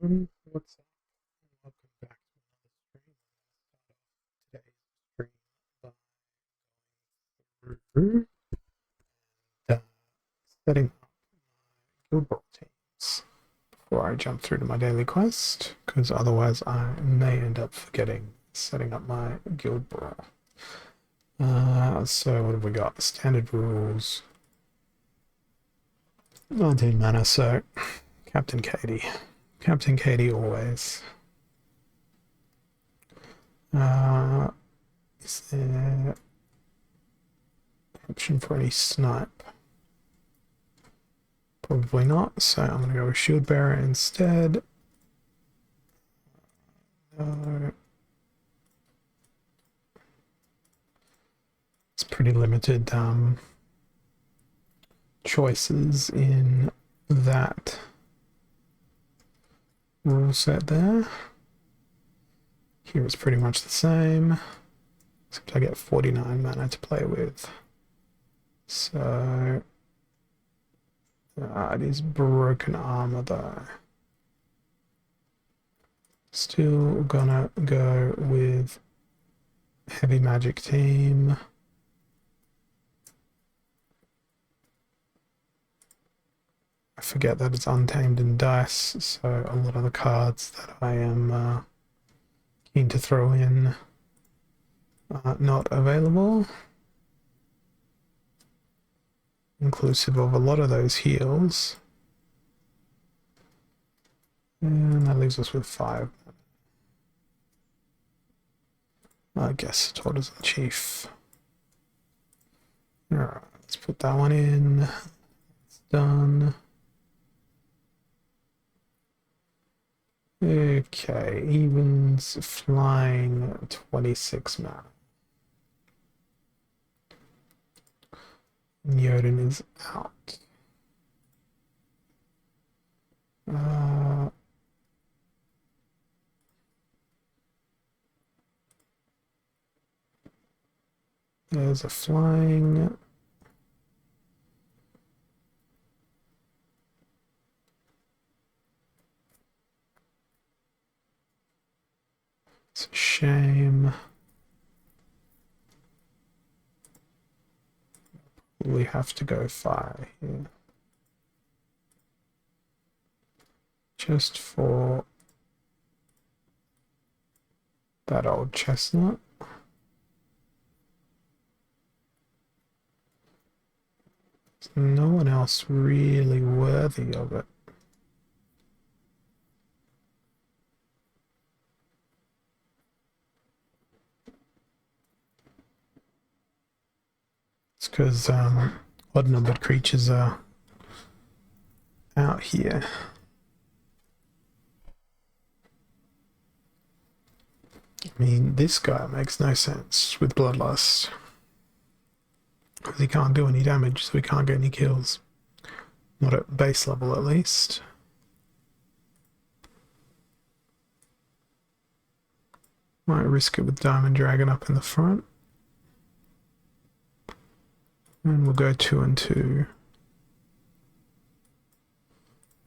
What's up? Welcome back to another stream. Today's stream by uh, setting up guild brawl teams before I jump through to my daily quest, because otherwise I may end up forgetting setting up my guild brawl. So what have we got? Standard rules. 19 mana, so Captain Katie. Captain Katie always. Is there option for any snipe? Probably not, so I'm going to go with Shield Bearer instead. No. It's pretty limited choices in that rule set there. Here it's pretty much the same, except I get 49 mana to play with. So it is broken armor though. Still gonna go with heavy magic team. I forget that it's untamed in dice, so a lot of the cards that I am keen to throw in are not available, inclusive of a lot of those heals. And that leaves us with 5. I guess Tortoise and Chief. Alright, let's put that one in. It's done. Okay, evens flying 26 mana. Jotun is out. There's a flying. It's a shame. We have to go fire here. Just for that old chestnut. There's no one else really worthy of it. It's because odd-numbered creatures are out here. I mean, this guy makes no sense with Bloodlust, because he can't do any damage, so he can't get any kills. Not at base level, at least. Might risk it with Diamond Dragon up in the front. And we'll go 2 and 2.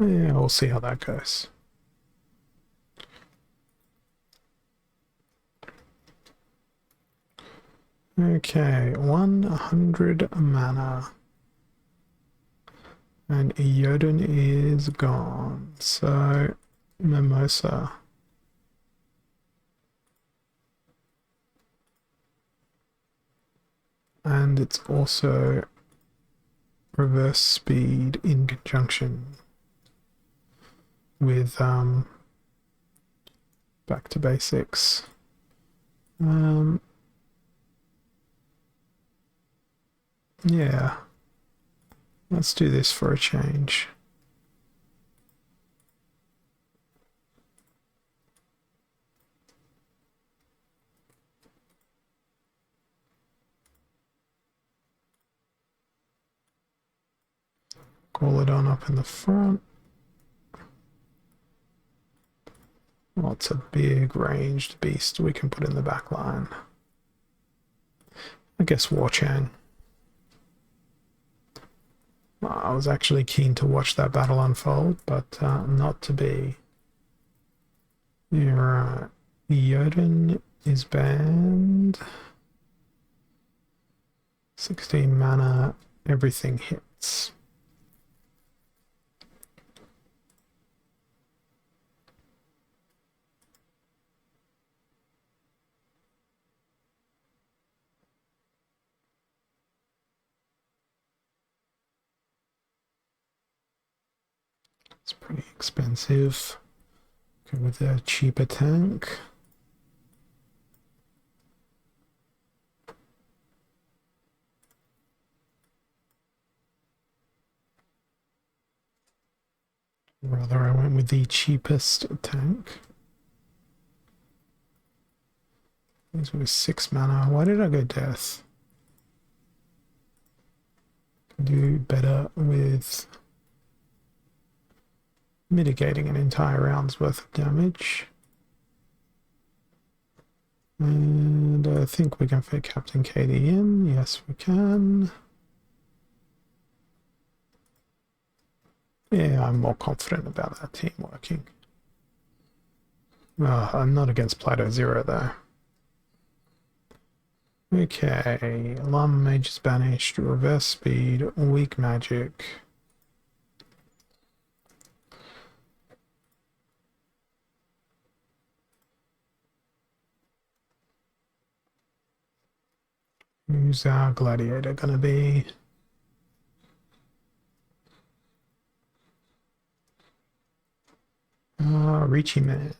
Yeah, we'll see how that goes. Okay, 100 mana. And Jotun is gone. So, Mimosa. And it's also reverse speed in conjunction with back to basics. Yeah, let's do this for a change. Call it on up in the front. Well, it's a big ranged beast we can put in the back line. I guess Warchang. I was actually keen to watch that battle unfold, but not to be. Yeah, right. Jotun is banned. 16 mana, everything hits. It's pretty expensive. Go with a cheaper tank. Rather, I went with the cheapest tank. These were 6 mana. Why did I go death? Can do better with mitigating an entire round's worth of damage. And I think we can fit Captain Katie in. Yes, we can. Yeah, I'm more confident about that team working. I'm not against Plato Zero, though. Okay, Alarm Mage is banished, reverse speed, weak magic. Who's our gladiator gonna be? Ricci Man.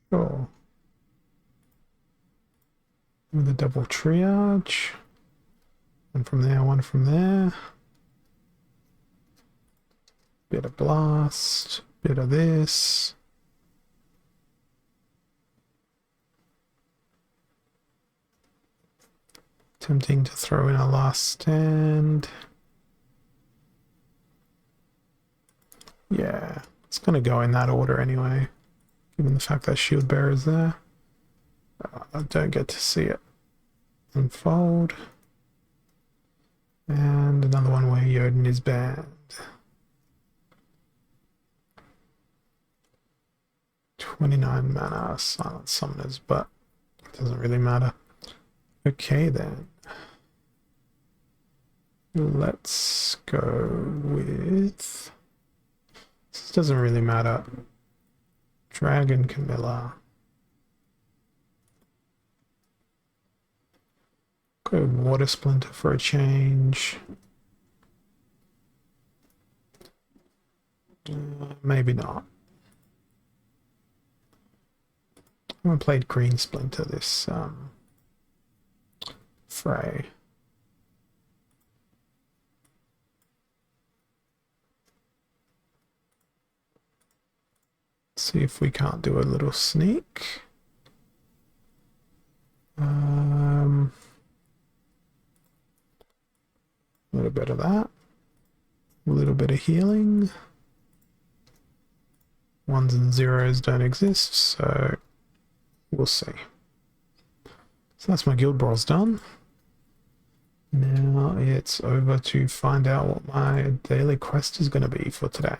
Sure. With a double triage. One from there, one from there. Bit of blast, bit of this. Tempting to throw in a last stand. Yeah, it's gonna go in that order anyway, given the fact that Shield Bearer's there. I don't get to see it unfold. And another one where Jotun is banned. 29 mana Silent Summoners, but it doesn't really matter. Okay then. Let's go with... This doesn't really matter. Dragon Camilla. Go Water Splinter for a change. Maybe not. I haven't played Green Splinter this fray. See if we can't do a little sneak. A little bit of that. A little bit of healing. Ones and zeros don't exist, so we'll see. So that's my guild brawls done. Now it's over to find out what my daily quest is going to be for today.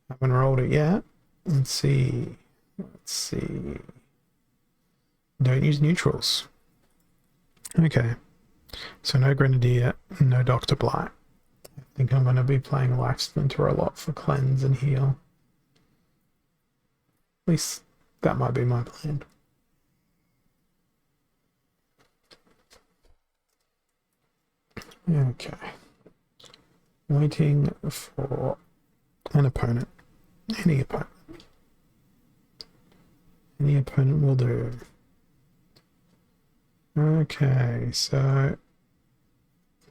Haven't rolled it yet. Let's see. Let's see. Don't use neutrals. Okay. So no Grenadier, no Dr. Blight. I think I'm going to be playing Life Splinter a lot for cleanse and heal. At least that might be my plan. Okay. Waiting for an opponent. Any opponent. Any opponent will do. Okay, so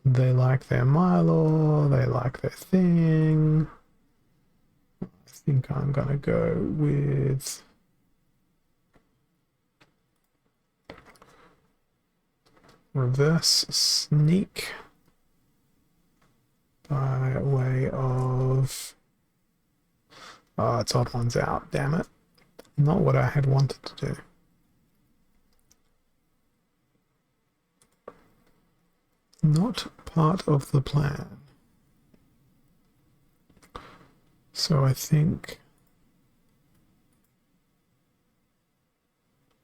they like their Mylor, they like their thing. I think I'm gonna go with reverse sneak by way of... Oh, it's odd ones out, damn it. Not what I had wanted to do. Not part of the plan. So I think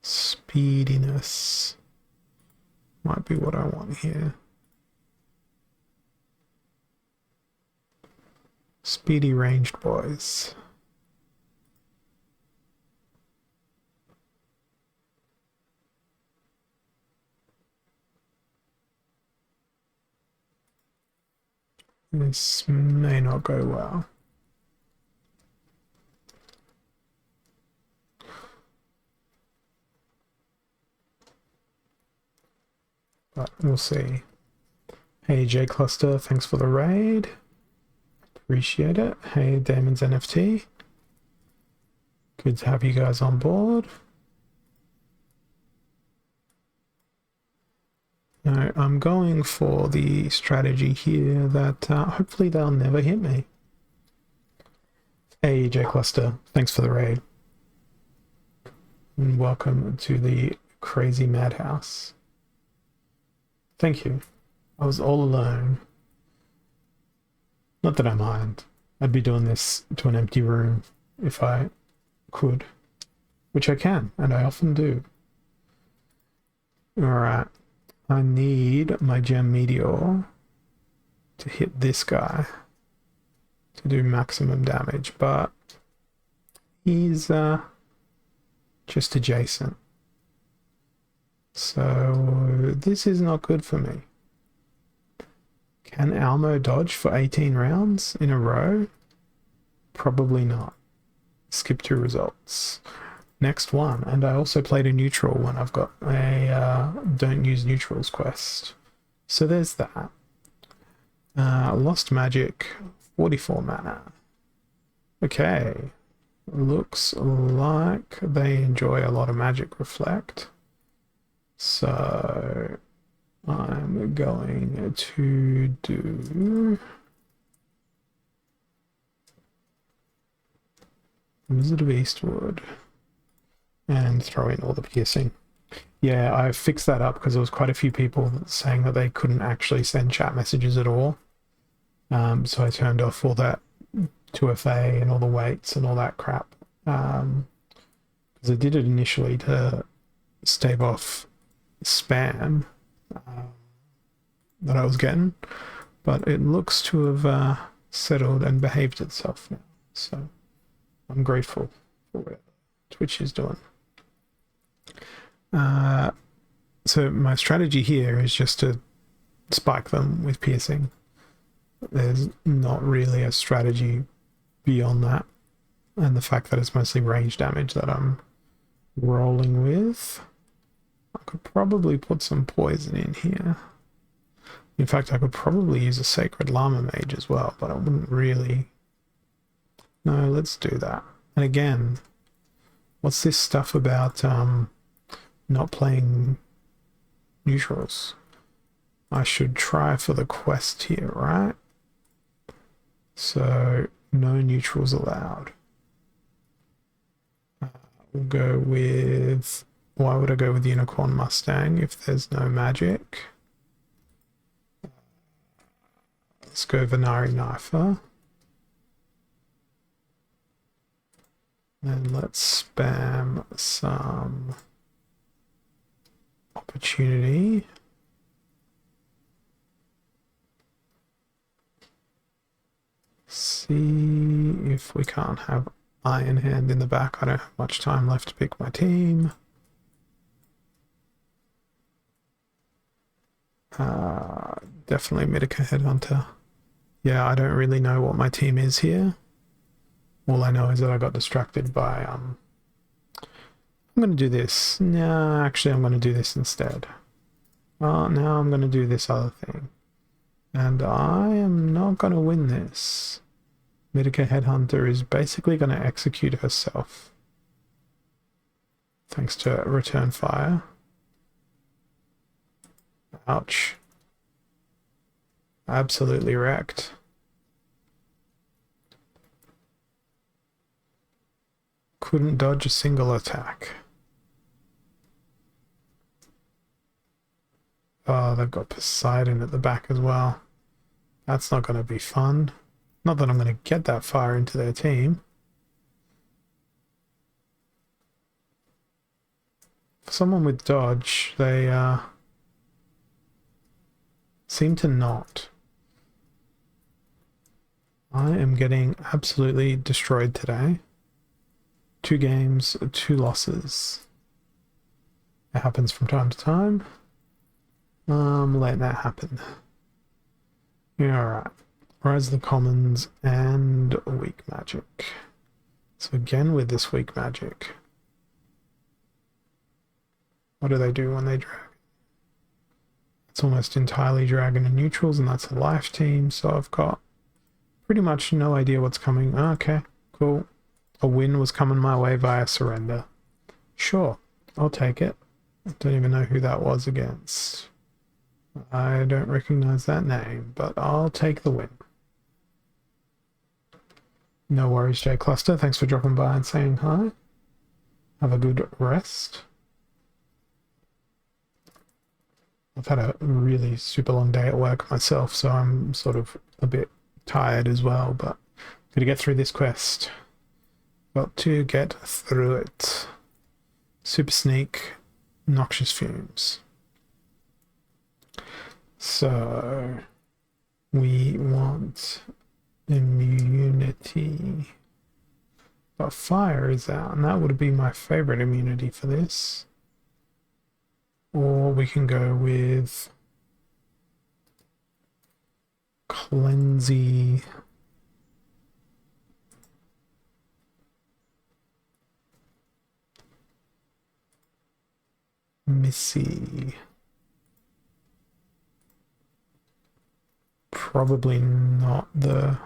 Speediness might be what I want here. Speedy ranged boys. This may not go well. But we'll see. Hey J Cluster, thanks for the raid. Appreciate it. Hey Damon's NFT. Good to have you guys on board. No, I'm going for the strategy here that hopefully they'll never hit me. Hey J Cluster, thanks for the raid. And welcome to the crazy madhouse. Thank you. I was all alone. Not that I mind. I'd be doing this to an empty room if I could, which I can, and I often do. Alright, I need my gem meteor to hit this guy to do maximum damage, but he's just adjacent. So this is not good for me. Can Almo dodge for 18 rounds in a row? Probably not. Skip 2 results. Next one, and I also played a neutral when I've got a don't use neutrals quest. So there's that. Lost Magic, 44 mana. Okay. Looks like they enjoy a lot of Magic Reflect. So I'm going to do Wizard of Eastwood and throw in all the piercing. Yeah, I fixed that up because there was quite a few people saying that they couldn't actually send chat messages at all. So I turned off all that 2FA and all the weights and all that crap. Because I did it initially to stave off spam that I was getting, but it looks to have settled and behaved itself now. So I'm grateful for what Twitch is doing. So my strategy here is just to spike them with piercing. There's not really a strategy beyond that, and the fact that it's mostly range damage that I'm rolling with. I could probably put some poison in here. In fact, I could probably use a Sacred Llama Mage as well, but I wouldn't really. No, let's do that. And again, what's this stuff about not playing neutrals? I should try for the quest here, right? So, no neutrals allowed. We'll go with... Why would I go with Unicorn Mustang if there's no magic? Let's go Venari Knifer. And let's spam some opportunity. See if we can't have Iron Hand in the back. I don't have much time left to pick my team. Definitely Medica Headhunter. Yeah, I don't really know what my team is here. All I know is that I got distracted by I'm going to do this. No, actually I'm going to do this instead. Now I'm going to do this other thing. And I am not going to win this. Medica Headhunter is basically going to execute herself. Thanks to Return Fire. Ouch. Absolutely wrecked. Couldn't dodge a single attack. Oh, they've got Poseidon at the back as well. That's not going to be fun. Not that I'm going to get that far into their team. someone with dodge, they seem to not. I am getting absolutely destroyed today. 2 games, 2 losses. It happens from time to time. Letting that happen. Yeah, alright. Rise of the Commons and Weak Magic. So again with this Weak Magic. What do they do when they drag? It's almost entirely dragon and neutrals, and that's a life team, so I've got pretty much no idea what's coming. Okay, cool. A win was coming my way via surrender. Sure, I'll take it. I don't even know who that was against. I don't recognize that name, but I'll take the win. No worries, J Cluster. Thanks for dropping by and saying hi. Have a good rest. I've had a really super long day at work myself, so I'm sort of a bit tired as well, but gotta get through this quest. Got to get through it. Super Sneak, Noxious Fumes. So we want immunity. But fire is out, and that would be my favorite immunity for this. Or we can go with Cleansy. Missy. Probably not the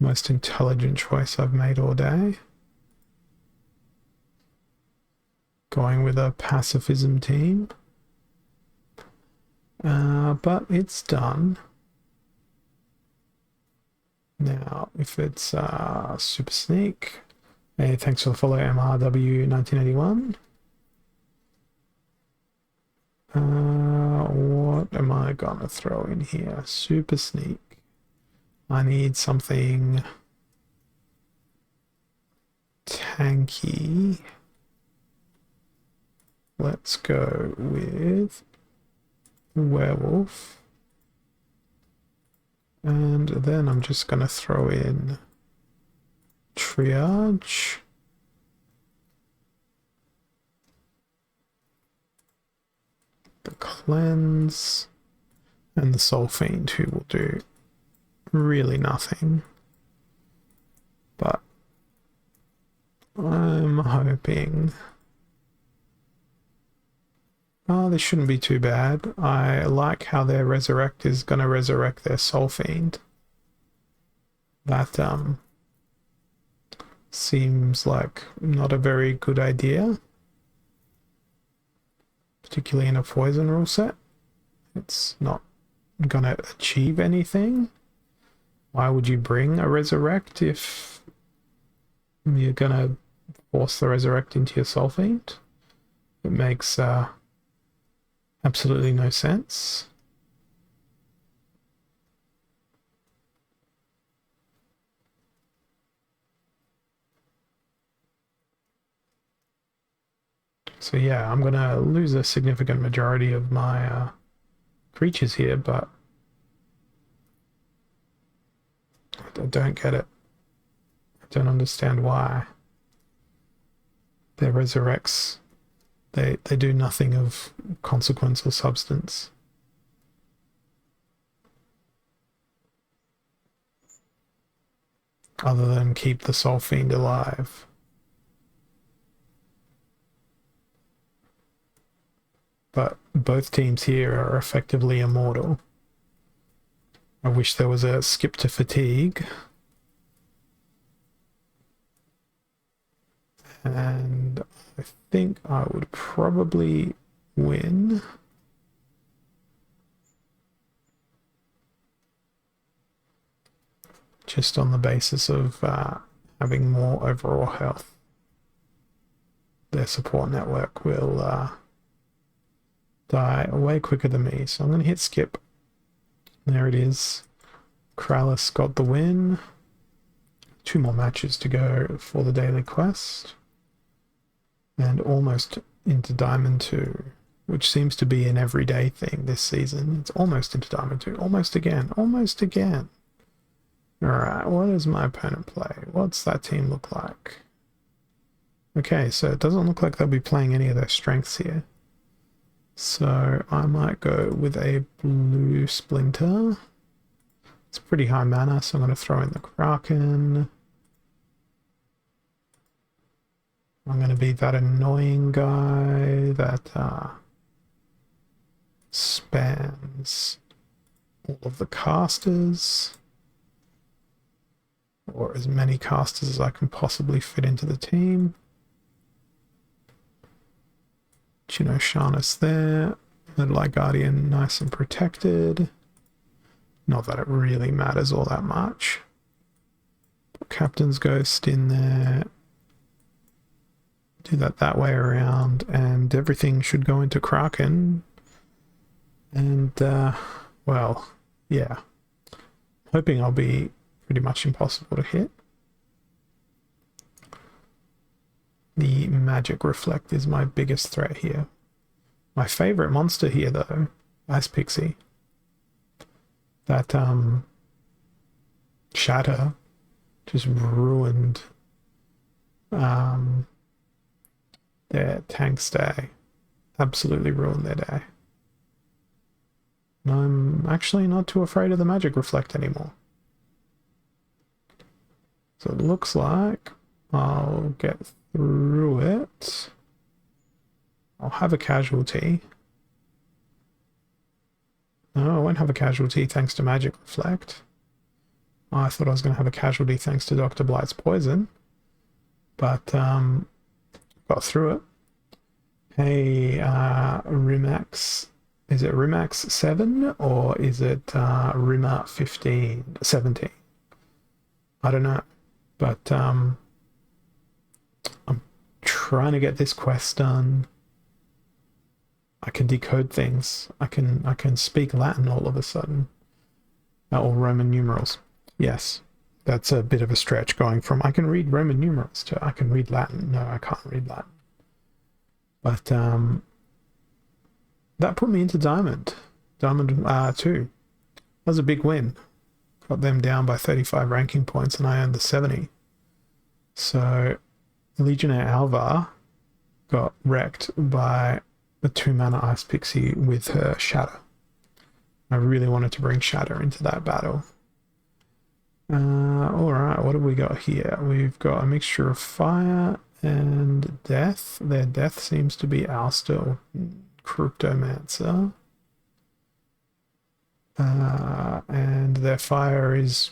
most intelligent choice I've made all day. Going with a pacifism team. But it's done. Now, if it's Super Sneak. Hey, thanks for the follow, MRW1981. What am I gonna throw in here? Super Sneak. I need something tanky. Let's go with Werewolf. And then I'm just gonna throw in Triage. The Cleanse. And the Soul Fiend, who will do really nothing. But I'm hoping... Oh, this shouldn't be too bad. I like how their Resurrect is going to resurrect their Soul Fiend. That seems like not a very good idea. Particularly in a poison rule set. It's not going to achieve anything. Why would you bring a Resurrect if you're going to force the Resurrect into your Soul Fiend? It makes... absolutely no sense. So yeah, I'm gonna lose a significant majority of my creatures here, but I don't get it. I don't understand why. Their resurrects, they do nothing of consequence or substance. Other than keep the Soul Fiend alive. But both teams here are effectively immortal. I wish there was a skip to fatigue. And I think I would probably win. Just on the basis of having more overall health. Their support network will die way quicker than me. So I'm going to hit skip. There it is. Krallis got the win. 2 more matches to go for the daily quest. And almost into Diamond 2, which seems to be an everyday thing this season. It's almost into Diamond 2. Almost again. Almost again. Alright, what does my opponent play? What's that team look like? Okay, so it doesn't look like they'll be playing any of their strengths here. So I might go with a blue Splinter. It's pretty high mana, so I'm going to throw in the Kraken. I'm going to be that annoying guy that spans all of the casters, or as many casters as I can possibly fit into the team. Sharnus there, Midlight Guardian nice and protected. Not that it really matters all that much. Captain's Ghost in there. Do that way around, and everything should go into Kraken. And, well, yeah. Hoping I'll be pretty much impossible to hit. The Magic Reflect is my biggest threat here. My favorite monster here, though, Ice Pixie. That, Shatter just ruined, their tank's day. Absolutely ruined their day. And I'm actually not too afraid of the Magic Reflect anymore. So it looks like I'll get through it. I'll have a casualty. No, I won't have a casualty thanks to Magic Reflect. I thought I was going to have a casualty thanks to Dr. Blight's poison. But, got through it. Hey, Rimax. Is it Rimax 7 or is it Rima 17? I don't know. But I'm trying to get this quest done. I can decode things. I can speak Latin all of a sudden. Or Roman numerals. Yes. That's a bit of a stretch going from I can read Roman numerals to I can read Latin. No, I can't read Latin. But that put me into Diamond. Diamond 2. That was a big win. Got them down by 35 ranking points and I earned the 70. So Legionnaire Alva got wrecked by the 2-mana Ice Pixie with her Shatter. I really wanted to bring Shatter into that battle. Alright, what have we got here? We've got a mixture of fire and death. Their death seems to be Ouster or Cryptomancer. And their fire is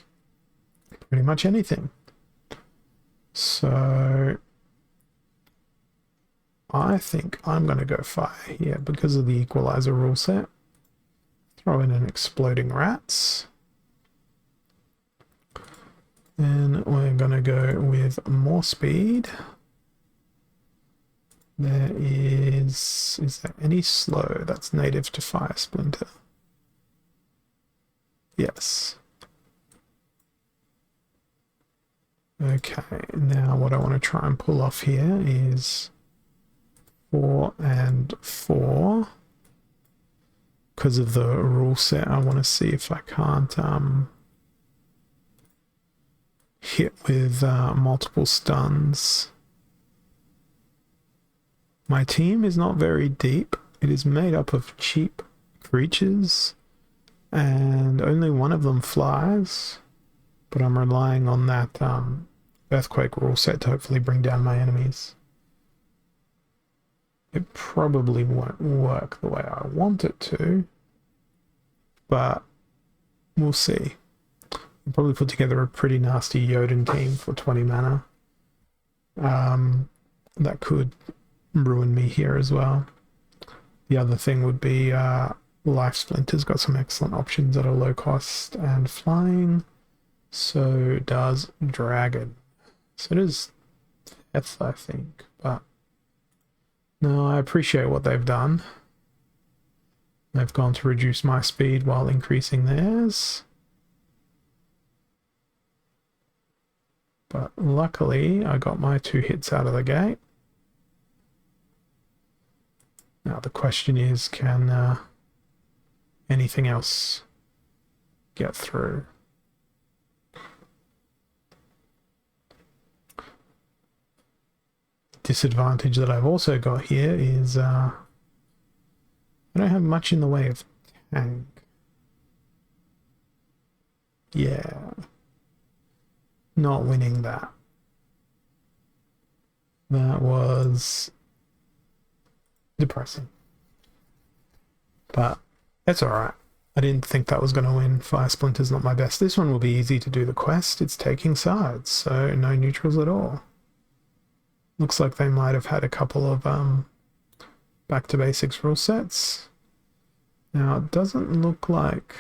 pretty much anything. So I think I'm going to go fire here because of the Equalizer rule set. Throw in an Exploding Rats. And we're going to go with more speed. Is there any slow that's native to Fire Splinter? Yes. Okay, now what I want to try and pull off here is 4 and 4. Because of the rule set, I want to see if I can't hit with multiple stuns. My team is not very deep. It is made up of cheap creatures, and only one of them flies. But I'm relying on that Earthquake rule set to hopefully bring down my enemies. It probably won't work the way I want it to, but we'll see. I'll probably put together a pretty nasty Jotun team for 20 mana. That could ruin me here as well. The other thing would be Life Splinter's got some excellent options at a low cost and flying. So does Dragon. So does Death, I think. But no, I appreciate what they've done. They've gone to reduce my speed while increasing theirs. But luckily, I got my 2 hits out of the gate. Now the question is, can anything else get through? Disadvantage that I've also got here is I don't have much in the way of tank. Yeah. Not winning that. That was depressing. But that's alright. I didn't think that was going to win. Fire Splinter's not my best. This one will be easy to do the quest. It's taking sides, so no neutrals at all. Looks like they might have had a couple of back to basics rule sets. Now it doesn't look like...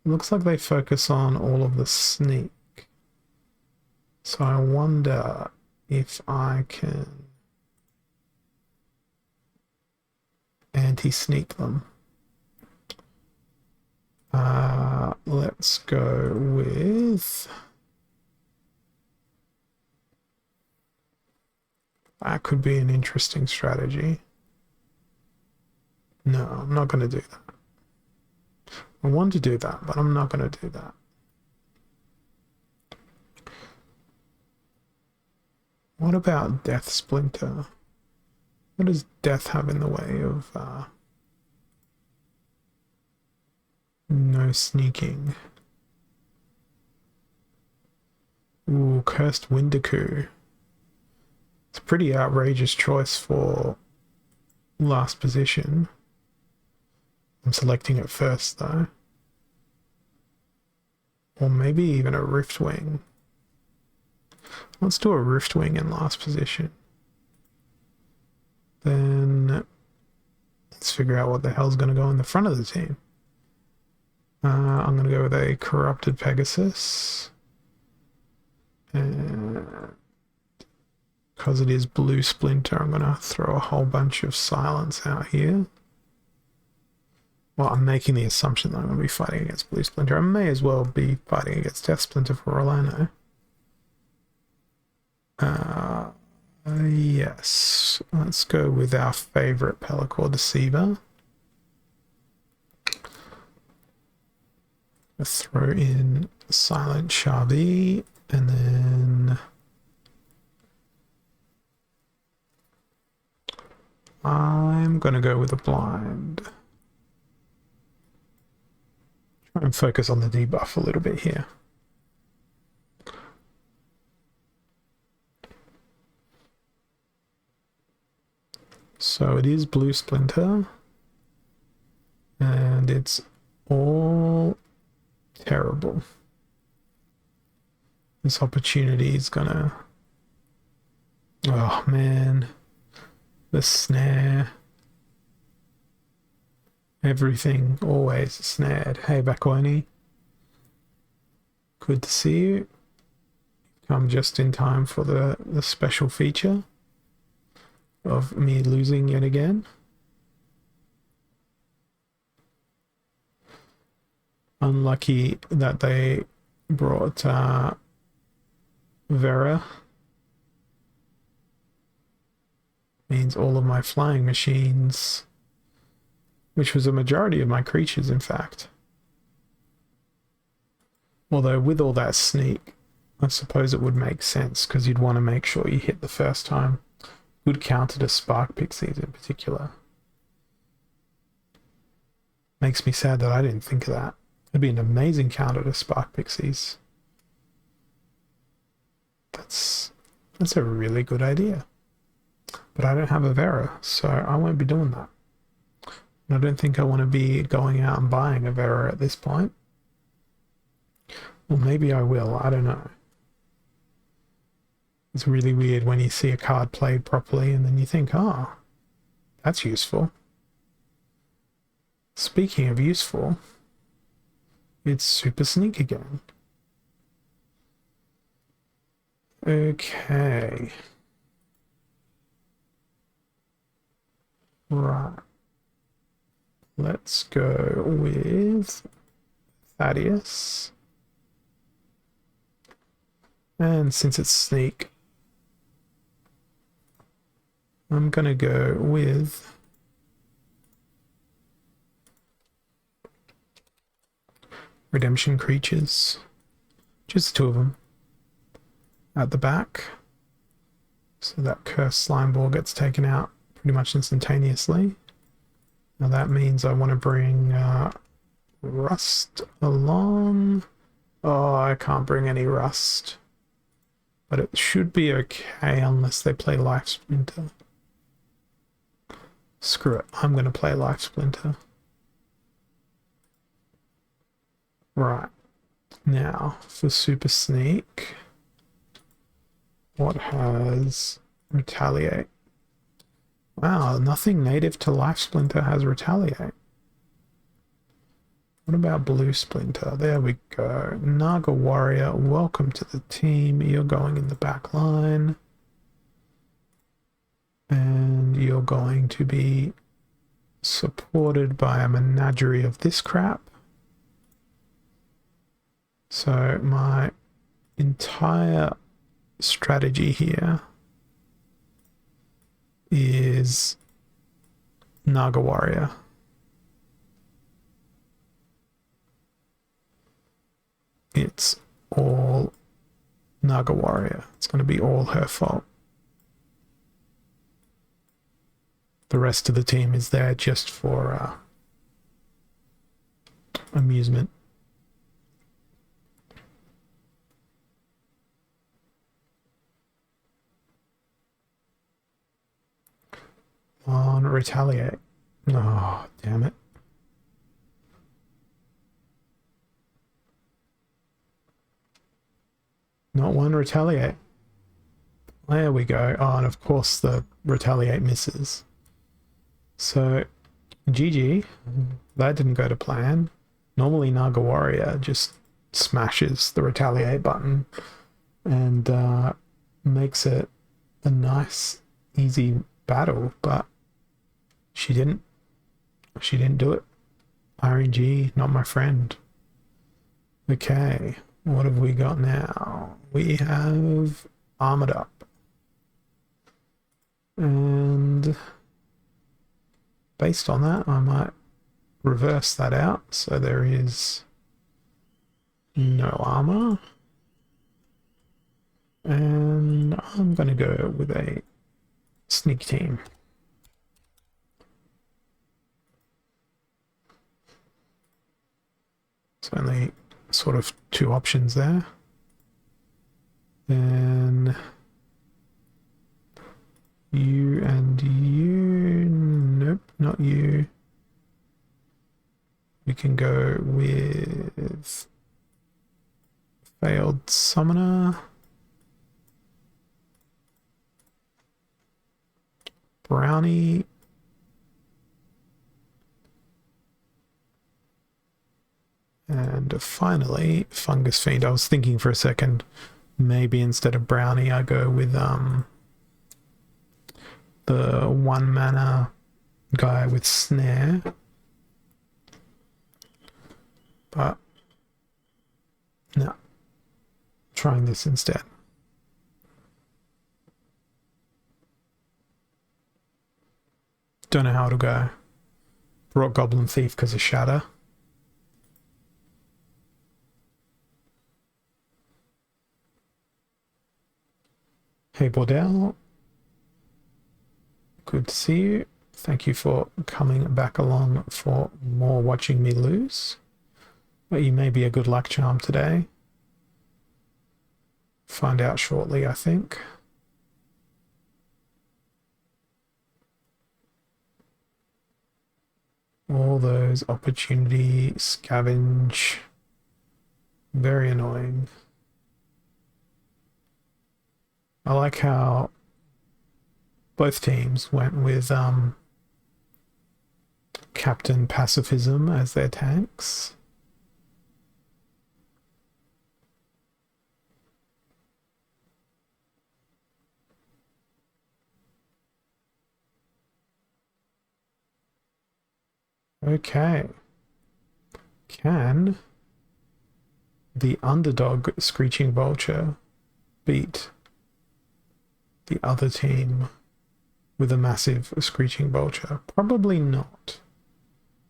It looks like they focus on all of the sneak. So I wonder if I can anti-sneak them. Let's go with... That could be an interesting strategy. No, I'm not going to do that. I want to do that, but I'm not going to do that. What about Death Splinter? What does Death have in the way of no sneaking? Ooh, Cursed Windaku. It's a pretty outrageous choice for last position. I'm selecting it first though. Or maybe even a Riftwing. Let's do a Riftwing in last position. Then let's figure out what the hell's going to go in the front of the team. I'm going to go with a Corrupted Pegasus. And because it is Blue Splinter, I'm going to throw a whole bunch of Silence out here. Well, I'm making the assumption that I'm going to be fighting against Blue Splinter. I may as well be fighting against Death Splinter for all I know. Yes. Let's go with our favorite Pelacor Deceiver. Throw in Silent Charby, and then I'm going to go with a blind. Try and focus on the debuff a little bit here. So it is Blue Splinter, and it's all terrible. This opportunity is gonna... Oh man, the snare. Everything always snared. Hey Bakoni, good to see you. Come just in time for the special feature of me losing yet again. Unlucky that they brought Vera. Means all of my flying machines, which was a majority of my creatures in fact. Although with all that sneak, I suppose it would make sense because you'd want to make sure you hit the first time. Good counter to Spark Pixies in particular. Makes me sad that I didn't think of that. It'd be an amazing counter to Spark Pixies. That's a really good idea. But I don't have a Vera, so I won't be doing that. And I don't think I want to be going out and buying a Vera at this point. Well, maybe I will, I don't know. It's really weird when you see a card played properly and then you think, oh, that's useful. Speaking of useful, it's Super Sneak again. Okay. Right. Let's go with Thaddeus. And since it's Sneak, I'm gonna go with Redemption Creatures. Just two of them at the back. So that Cursed Slime Ball gets taken out pretty much instantaneously. Now that means I want to bring Rust along. Oh, I can't bring any Rust. But it should be okay unless they play Life Splinter. Screw it, I'm going to play Life Splinter. Right. Now, for Super Sneak, what has Retaliate? Wow, nothing native to Life Splinter has Retaliate. What about Blue Splinter? There we go. Naga Warrior, welcome to the team. You're going in the back line. And you're going to be supported by a menagerie of this crap. So my entire strategy here is Naga Warrior. It's all Naga Warrior. It's going to be all her fault. The rest of the team is there just for amusement. On Retaliate. Oh, damn it. Not one Retaliate. There we go. Oh, and of course the Retaliate misses. So, GG. That didn't go to plan. Normally Naga Warrior just smashes the Retaliate button and makes it a nice, easy battle, but she didn't. She didn't do it. RNG, not my friend. Okay, what have we got now? We have Armored Up. And based on that, I might reverse that out. So there is no armor. And I'm going to go with a sneak team. So only sort of two options there. Then you and you. Nope, not you. We can go with Failed Summoner. Brownie. And finally, Fungus Fiend. I was thinking for a second, maybe instead of Brownie, I go with the 1 mana guy with Snare. But no, trying this instead. Don't know how it'll go. Brought Goblin Thief because of Shatter. Hey Bordell, good to see you. Thank you for coming back along for more watching me lose. But you may be a good luck charm today. Find out shortly, I think. All those opportunity scavenge. Very annoying. I like how both teams went with Captain Pacifism as their tanks. Okay. Can the underdog Screeching Vulture beat the other team with a massive screeching vulture? Probably not.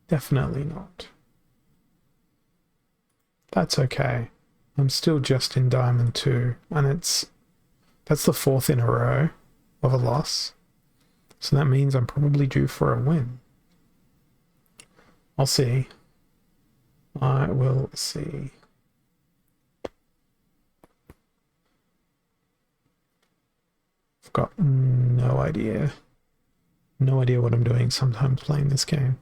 Definitely not. That's okay. I'm still just in Diamond 2, and that's the 4th in a row of a loss. So that means I'm probably due for a win. I'll see. I will see. I've got no idea. No idea what I'm doing sometimes playing this game,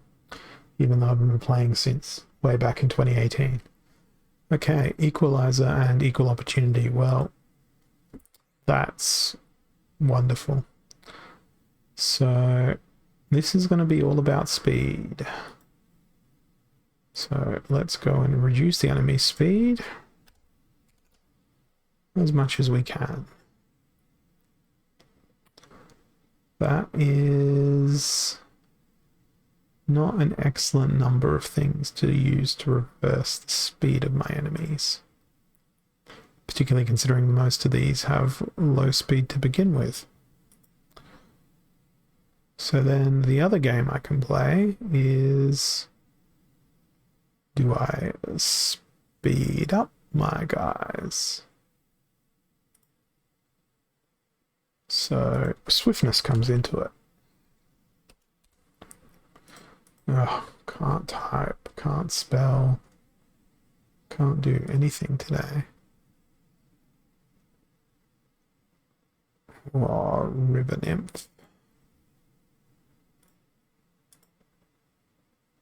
even though I've been playing since way back in 2018. Okay, equalizer and equal opportunity. Well, that's wonderful. So this is going to be all about speed. So let's go and reduce the enemy speed as much as we can. That is not an excellent number of things to use to reverse the speed of my enemies, particularly considering most of these have low speed to begin with. So then the other game I can play is, do I speed up my guys? So swiftness comes into it. Oh, can't type, can't spell, can't do anything today. Oh, River Nymph.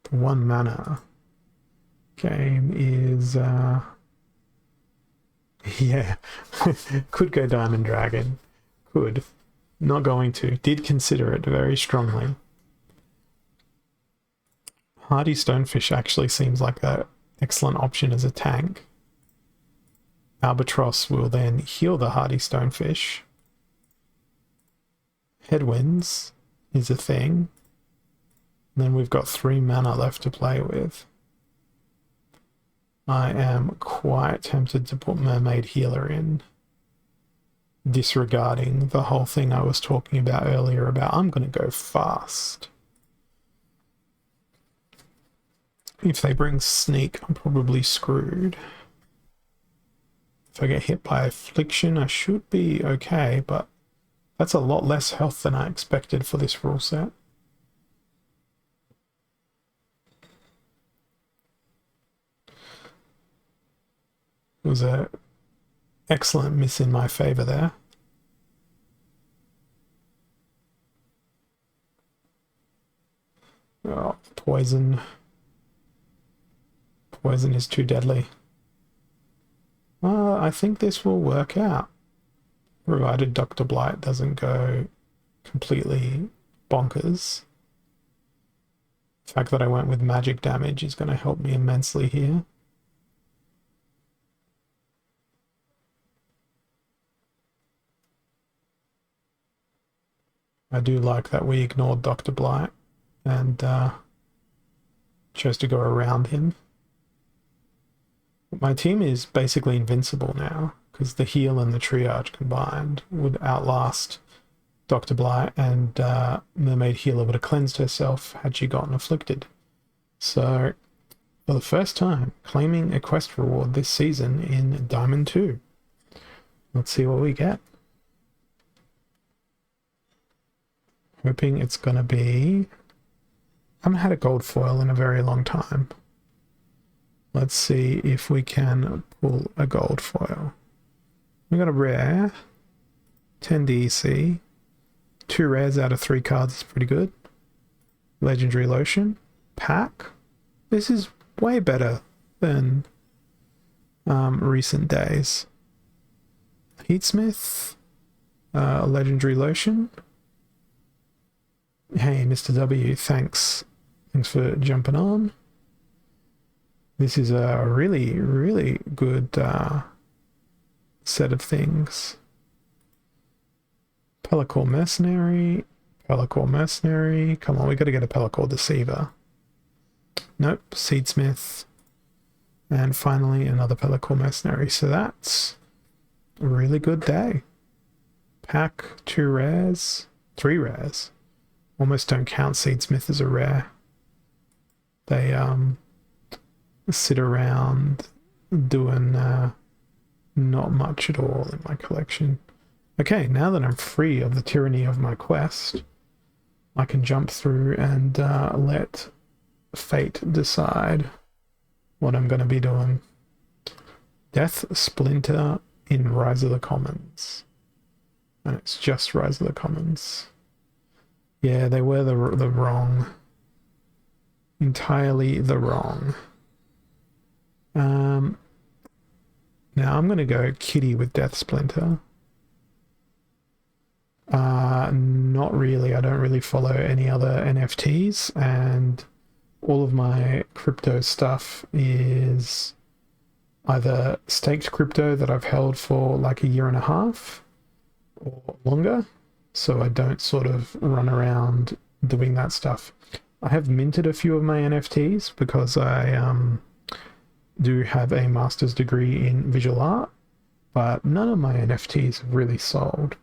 The 1 mana game is, yeah, could go Diamond Dragon. Could. Not going to. Did consider it very strongly. Hardy Stonefish actually seems like an excellent option as a tank. Albatross will then heal the Hardy Stonefish. Headwinds is a thing. And then we've got 3 mana left to play with. I am quite tempted to put Mermaid Healer in, disregarding the whole thing I was talking about earlier about I'm going to go fast. If they bring Sneak, I'm probably screwed. If I get hit by Affliction, I should be okay, but that's a lot less health than I expected for this rule set. It was an excellent miss in my favor there. Oh, poison. Poison is too deadly. I think this will work out, provided Dr. Blight doesn't go completely bonkers. The fact that I went with magic damage is going to help me immensely here. I do like that we ignored Dr. Blight and chose to go around him. My team is basically invincible now, because the heal and the triage combined would outlast Dr. Blight, and Mermaid Healer would have cleansed herself had she gotten afflicted. So, for the first time, claiming a quest reward this season in Diamond 2. Let's see what we get. Hoping it's going to be... I haven't had a gold foil in a very long time. Let's see if we can pull a gold foil. We got a rare, 10 DC, 2 rares out of 3 cards is pretty good. Legendary Lotion, pack. This is way better than recent days. Heatsmith, Legendary Lotion. Hey, Mr. W, thanks. Thanks for jumping on. This is a really, really good set of things. Pellicle Mercenary. Pellicle Mercenary. Come on, we got to get a Pellicle Deceiver. Nope, Seedsmith. And finally, another Pellicle Mercenary. So that's a really good day. Pack 2 rares. 3 rares. almost don't count Seedsmith as a rare. They sit around doing not much at all in my collection. Okay, now that I'm free of the tyranny of my quest, I can jump through and let fate decide what I'm going to be doing. Death Splinter in Rise of the Commons. And it's just Rise of the Commons. Yeah, they were the wrong. Entirely the wrong. Now I'm going to go Kitty with Death Splinter. Not really. I don't really follow any other NFTs, and all of my crypto stuff is either staked crypto that I've held for like a year and a half or longer, so I don't sort of run around doing that stuff. I have minted a few of my NFTs because I do have a master's degree in visual art, but none of my NFTs have really sold.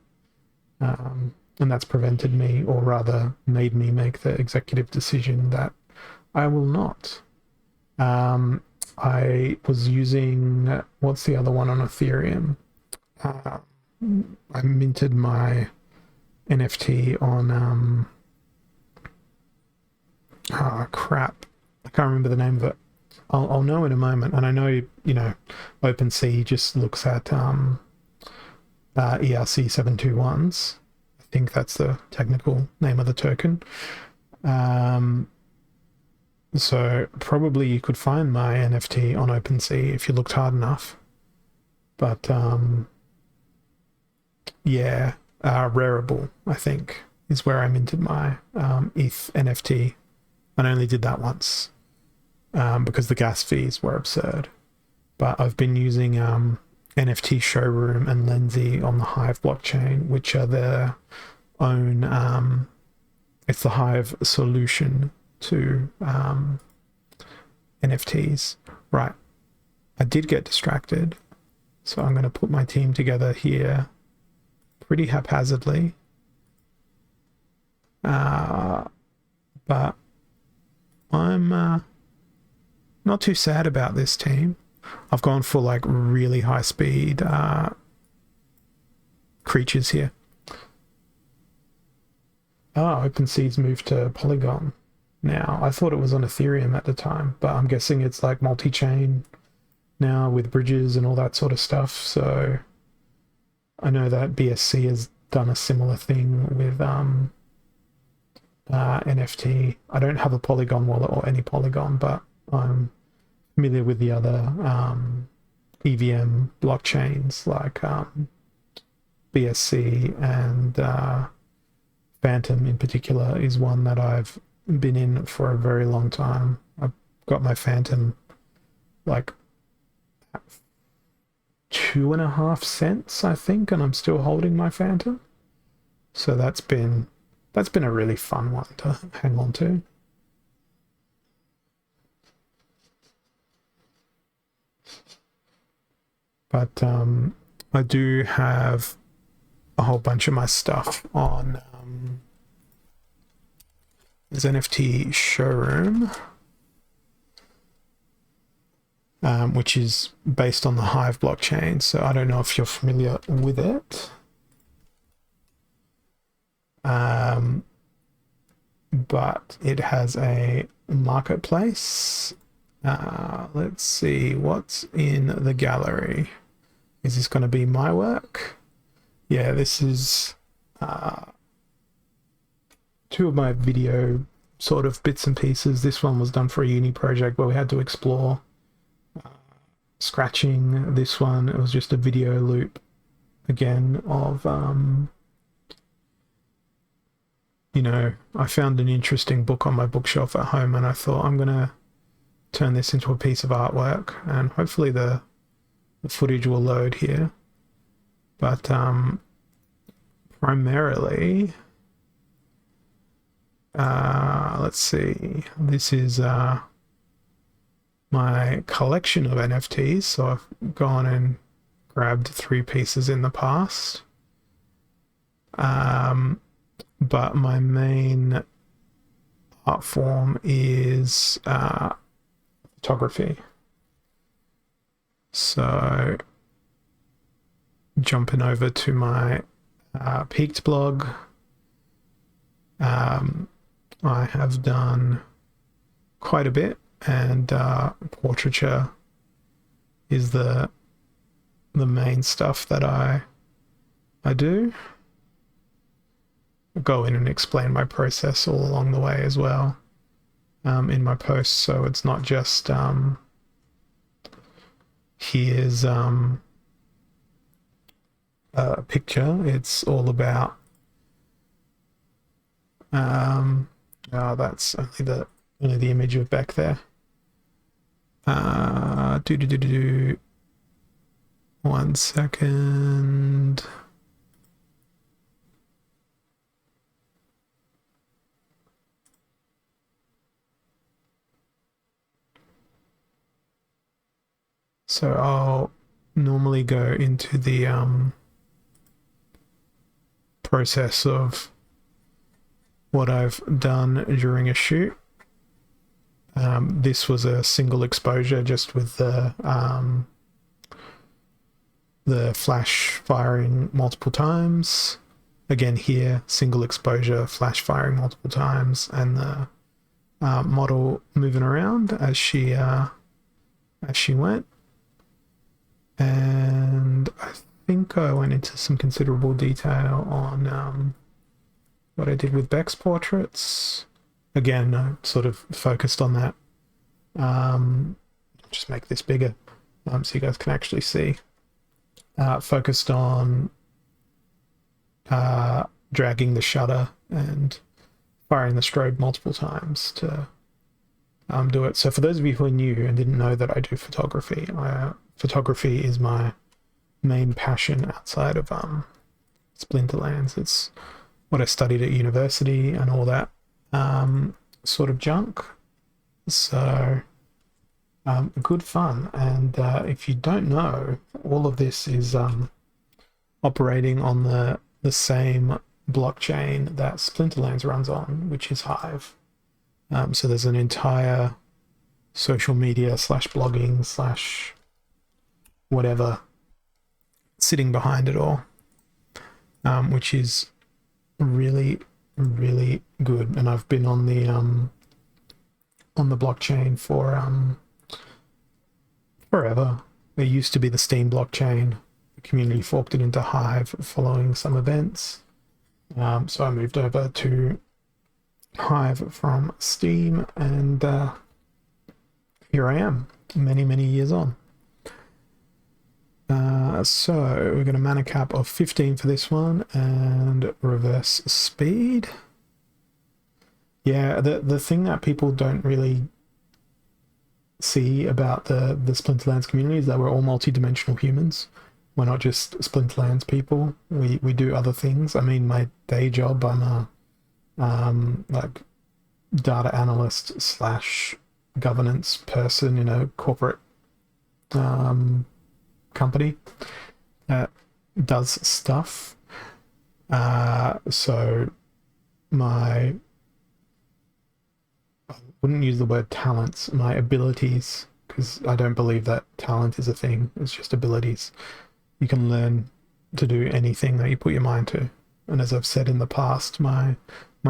And that's prevented me, or rather made me make the executive decision that I will not. I was using, what's the other one on Ethereum? I minted my NFT on, crap. I can't remember the name of it. I'll know in a moment. And I know, you know, OpenSea just looks at ERC 721s. I think that's the technical name of the token. So probably you could find my NFT on OpenSea if you looked hard enough. But yeah, Rarible, I think, is where I minted my ETH NFT. I only did that once because the gas fees were absurd. But I've been using NFT Showroom and Lenzy on the Hive blockchain, which are their own, it's the Hive solution to NFTs. Right, I did get distracted, so I'm going to put my team together here pretty haphazardly. But I'm not too sad about this team. I've gone for like really high speed creatures here. Oh, OpenSea's moved to Polygon now. I thought it was on Ethereum at the time, but I'm guessing it's like multi-chain now with bridges and all that sort of stuff. So I know that BSC has done a similar thing with NFT. I don't have a Polygon wallet or any Polygon, but I'm familiar with the other EVM blockchains like BSC, and Phantom in particular is one that I've been in for a very long time. I've got my Phantom like 2.5 cents, I think, and I'm still holding my Phantom. So that's been a really fun one to hang on to. But I do have a whole bunch of my stuff on this NFT Showroom, which is based on the Hive blockchain. So I don't know if you're familiar with it. But it has a marketplace. Let's see what's in the gallery. Is this going to be my work? Yeah, this is two of my video sort of bits and pieces. This one was done for a uni project where we had to explore scratching. This one, it was just a video loop again of you know, I found an interesting book on my bookshelf at home and I thought I'm gonna turn this into a piece of artwork, and hopefully the footage will load here. But primarily, let's see, this is my collection of NFTs. So I've gone and grabbed 3 pieces in the past. but my main art form is photography. So jumping over to my Peaked blog, I have done quite a bit, and portraiture is the main stuff that I do. I'll go in and explain my process all along the way as well in my posts, so it's not just here's a picture. It's all about that's only the image of Beck there. One second. So I'll normally go into the process of what I've done during a shoot. This was a single exposure just with the flash firing multiple times. Again here, single exposure, flash firing multiple times, and the model moving around as she went. And I think I went into some considerable detail on what I did with Beck's portraits. Again, I sort of focused on that. Just make this bigger so you guys can actually see. Focused on dragging the shutter and firing the strobe multiple times to do it. So for those of you who are new and didn't know that I do photography, photography is my main passion outside of Splinterlands. It's what I studied at university and all that sort of junk. So good fun. And if you don't know, all of this is operating on the same blockchain that Splinterlands runs on, which is Hive. So there's an entire social media / blogging / whatever sitting behind it all, which is really, really good. And I've been on the blockchain for forever. It used to be the Steam blockchain. The community forked it into Hive following some events. So I moved over to Hive from Steam, and here I am, many, many years on. So we're going to mana cap of 15 for this one, and reverse speed. Yeah, the thing that people don't really see about the Splinterlands community is that we're all multi-dimensional humans. We're not just Splinterlands people. We do other things. I mean, my day job, I'm a like data analyst / governance person in a corporate company that does stuff. So I wouldn't use the word talents, my abilities, because I don't believe that talent is a thing. It's just abilities. You can learn to do anything that you put your mind to. And as I've said in the past, my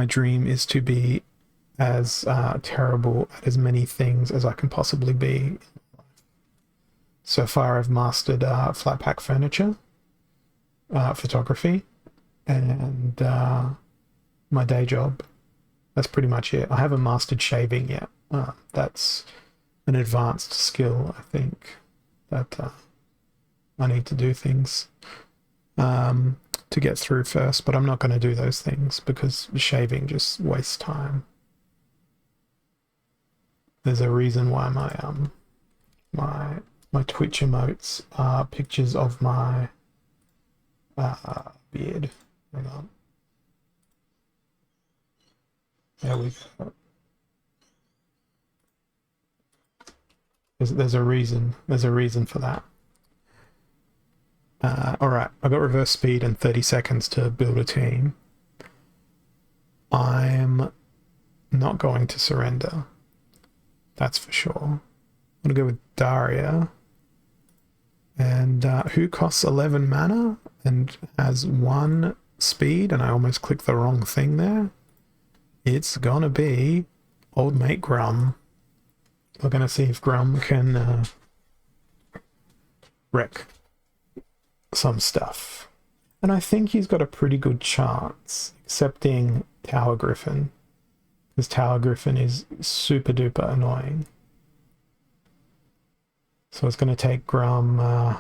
dream is to be as terrible at as many things as I can possibly be. So far, I've mastered flat pack furniture, photography, and my day job. That's pretty much it. I haven't mastered shaving yet. That's an advanced skill, I think, that I need to do things to get through first, but I'm not going to do those things because shaving just wastes time. There's a reason why my Twitch emotes are pictures of my beard. Hang on. There we go. There's a reason. There's a reason for that. All right, I got reverse speed and 30 seconds to build a team. I'm not going to surrender. That's for sure. I'm going to go with Daria. And who costs 11 mana and has 1 speed, and I almost clicked the wrong thing there. It's gonna be old mate Grum. We're gonna see if Grum can wreck some stuff. And I think he's got a pretty good chance, accepting Tower Griffin. Because Tower Griffin is super duper annoying. So it's going to take Grum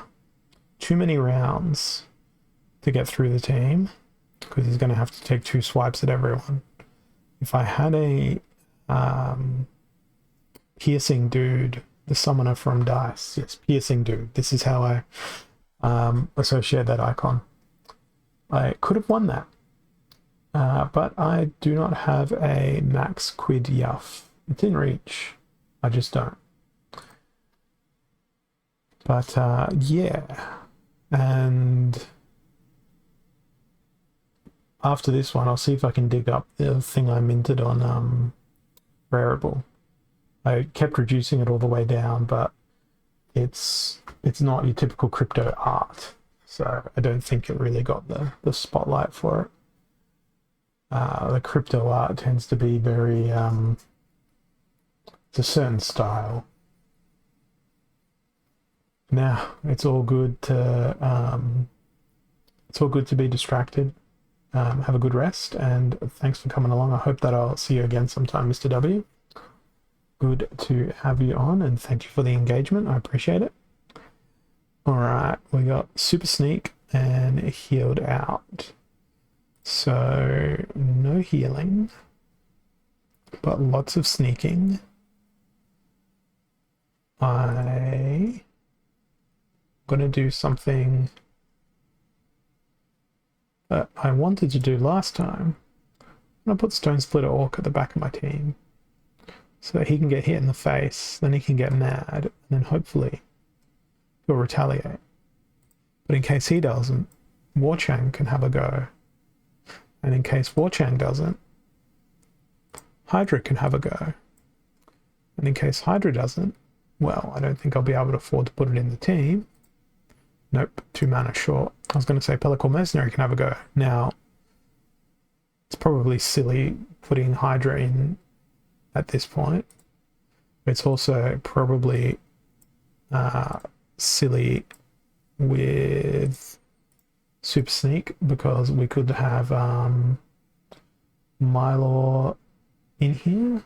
too many rounds to get through the team, because he's going to have to take 2 swipes at everyone. If I had a piercing dude, the summoner from Dice, yes, piercing dude, this is how I associate that icon. I could have won that, but I do not have a max quid yuff. It's in reach, I just don't. But yeah, and after this one, I'll see if I can dig up the thing I minted on Rarible. I kept reducing it all the way down, but it's not your typical crypto art, so I don't think it really got the spotlight for it. The crypto art tends to be very it's a certain style. Now it's all good to be distracted. Have a good rest, and thanks for coming along. I hope that I'll see you again sometime, Mr. W. Good to have you on, and thank you for the engagement. I appreciate it. All right, we got Super Sneak and Healed Out. So no healing, but lots of sneaking. I'm gonna do something that I wanted to do last time. I'm gonna put Stone Splitter Orc at the back of my team, so that he can get hit in the face, then he can get mad, and then hopefully he'll retaliate. But in case he doesn't, Warchang can have a go. And in case Warchang doesn't, Hydra can have a go. And in case Hydra doesn't, well, I don't think I'll be able to afford to put it in the team. Nope, 2 mana short. I was going to say Pellicle Mercenary can have a go. Now, it's probably silly putting Hydra in at this point. It's also probably silly with Super Sneak, because we could have Mylor in here.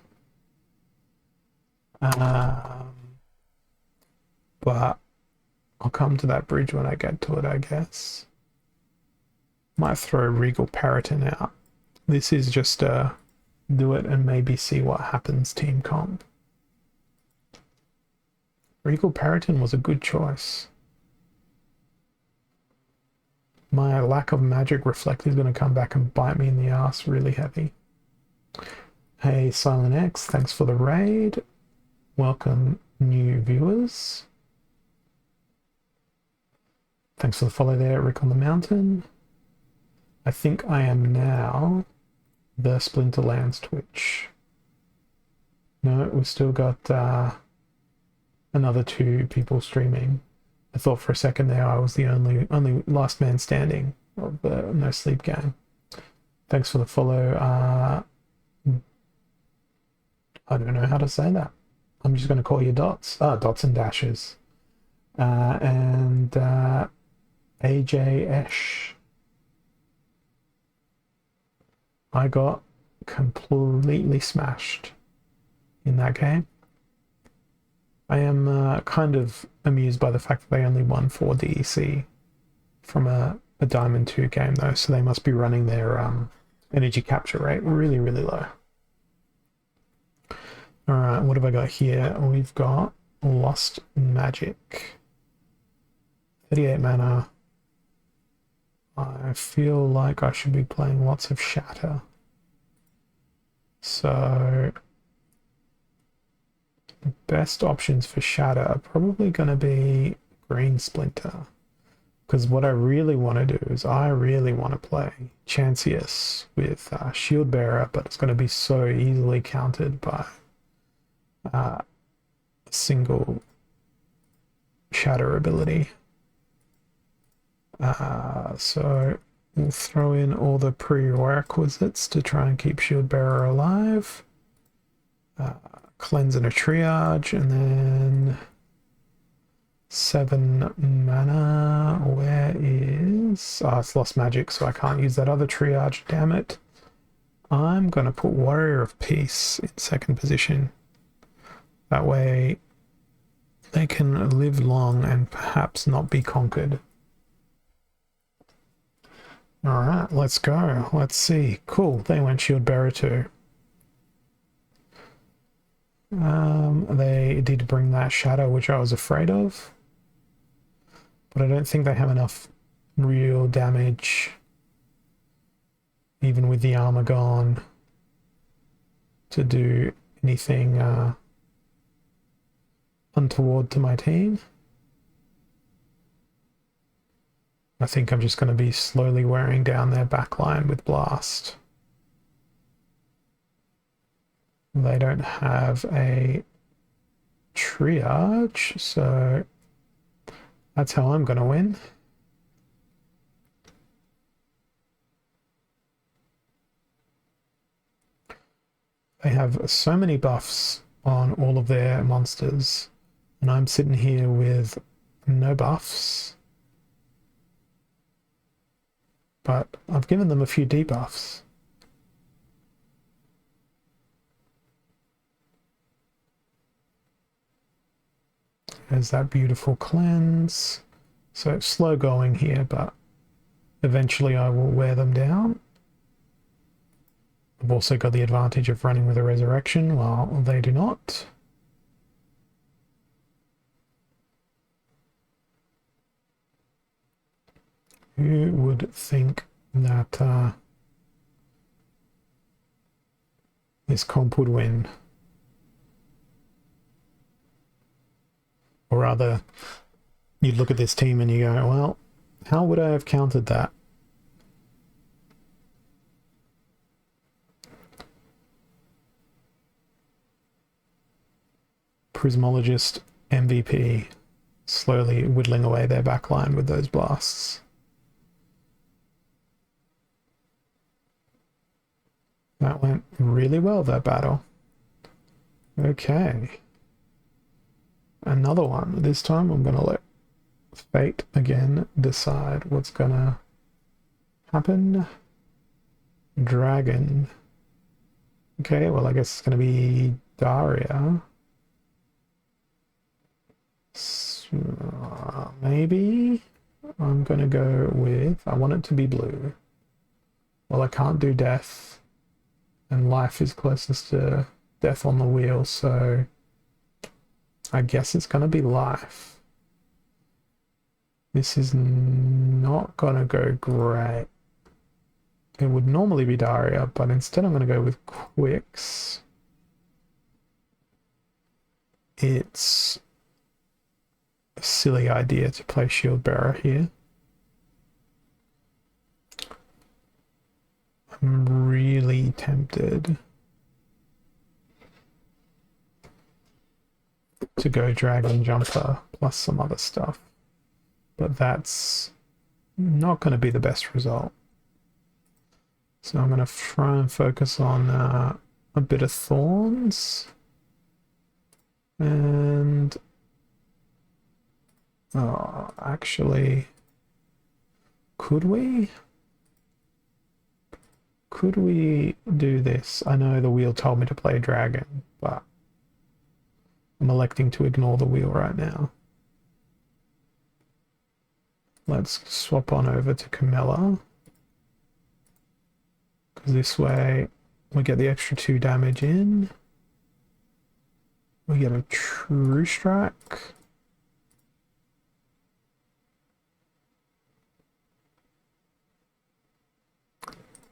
But I'll come to that bridge when I get to it, I guess. Might throw Regal Paraton out. This is just a do it and maybe see what happens team comp. Regal Paraton was a good choice. My lack of magic reflect is going to come back and bite me in the ass really heavy. Hey Silent X, thanks for the raid. Welcome new viewers. Thanks for the follow there, Rick on the Mountain. I think I am now the Splinterlands Twitch. No, we've still got another 2 people streaming. I thought for a second there I was the only last man standing of the No Sleep gang. Thanks for the follow. I don't know how to say that. I'm just going to call you Dots. Dots and Dashes. And AJ Esh. I got completely smashed in that game. I am kind of amused by the fact that they only won 4 DEC from a Diamond 2 game, though, so they must be running their energy capture rate really, really low. Alright, what have I got here? We've got Lost Magic. 38 mana. I feel like I should be playing lots of Shatter. So best options for Shatter are probably going to be Green Splinter. Because what I really want to do is I really want to play Chancius with Shield Bearer, but it's going to be so easily countered by a single shatter ability. So we'll throw in all the prerequisites to try and keep Shield Bearer alive. Cleanse and a triage, and then 7 mana. Where is... Oh, it's lost magic, so I can't use that other triage, damn it. I'm going to put Warrior of Peace in second position. That way they can live long and perhaps not be conquered. Alright, let's go. Let's see. Cool, they went Shield Bearer too. They did bring that shadow, which I was afraid of. But I don't think they have enough real damage, even with the armor gone, to do anything untoward to my team. I think I'm just going to be slowly wearing down their backline with Blast. They don't have a triage, so that's how I'm going to win. They have so many buffs on all of their monsters, and I'm sitting here with no buffs. But I've given them a few debuffs. There's that beautiful cleanse. So it's slow going here, but eventually I will wear them down. I've also got the advantage of running with a resurrection while they do not. Who would think that this comp would win? Or rather, you'd look at this team and you go, well, how would I have countered that? Prismologist MVP slowly whittling away their backline with those blasts. That went really well, that battle. Okay. Another one. This time I'm going to let fate again decide what's going to happen. Dragon. Okay, well I guess it's going to be Daria. So, maybe I'm going to go with... I want it to be blue. Well, I can't do death. And life is closest to death on the wheel, so I guess it's going to be life. This is not going to go great. It would normally be Daria, but instead I'm going to go with Quicks. It's a silly idea to play Shield Bearer here. I'm really tempted to go Dragon Jumper plus some other stuff, but that's not going to be the best result. So I'm going to try and focus on a bit of Thorns, and actually, could we do this? I know the wheel told me to play Dragon, but I'm electing to ignore the wheel right now. Let's swap on over to Camilla, because this way we get the extra 2 damage in. We get a True Strike.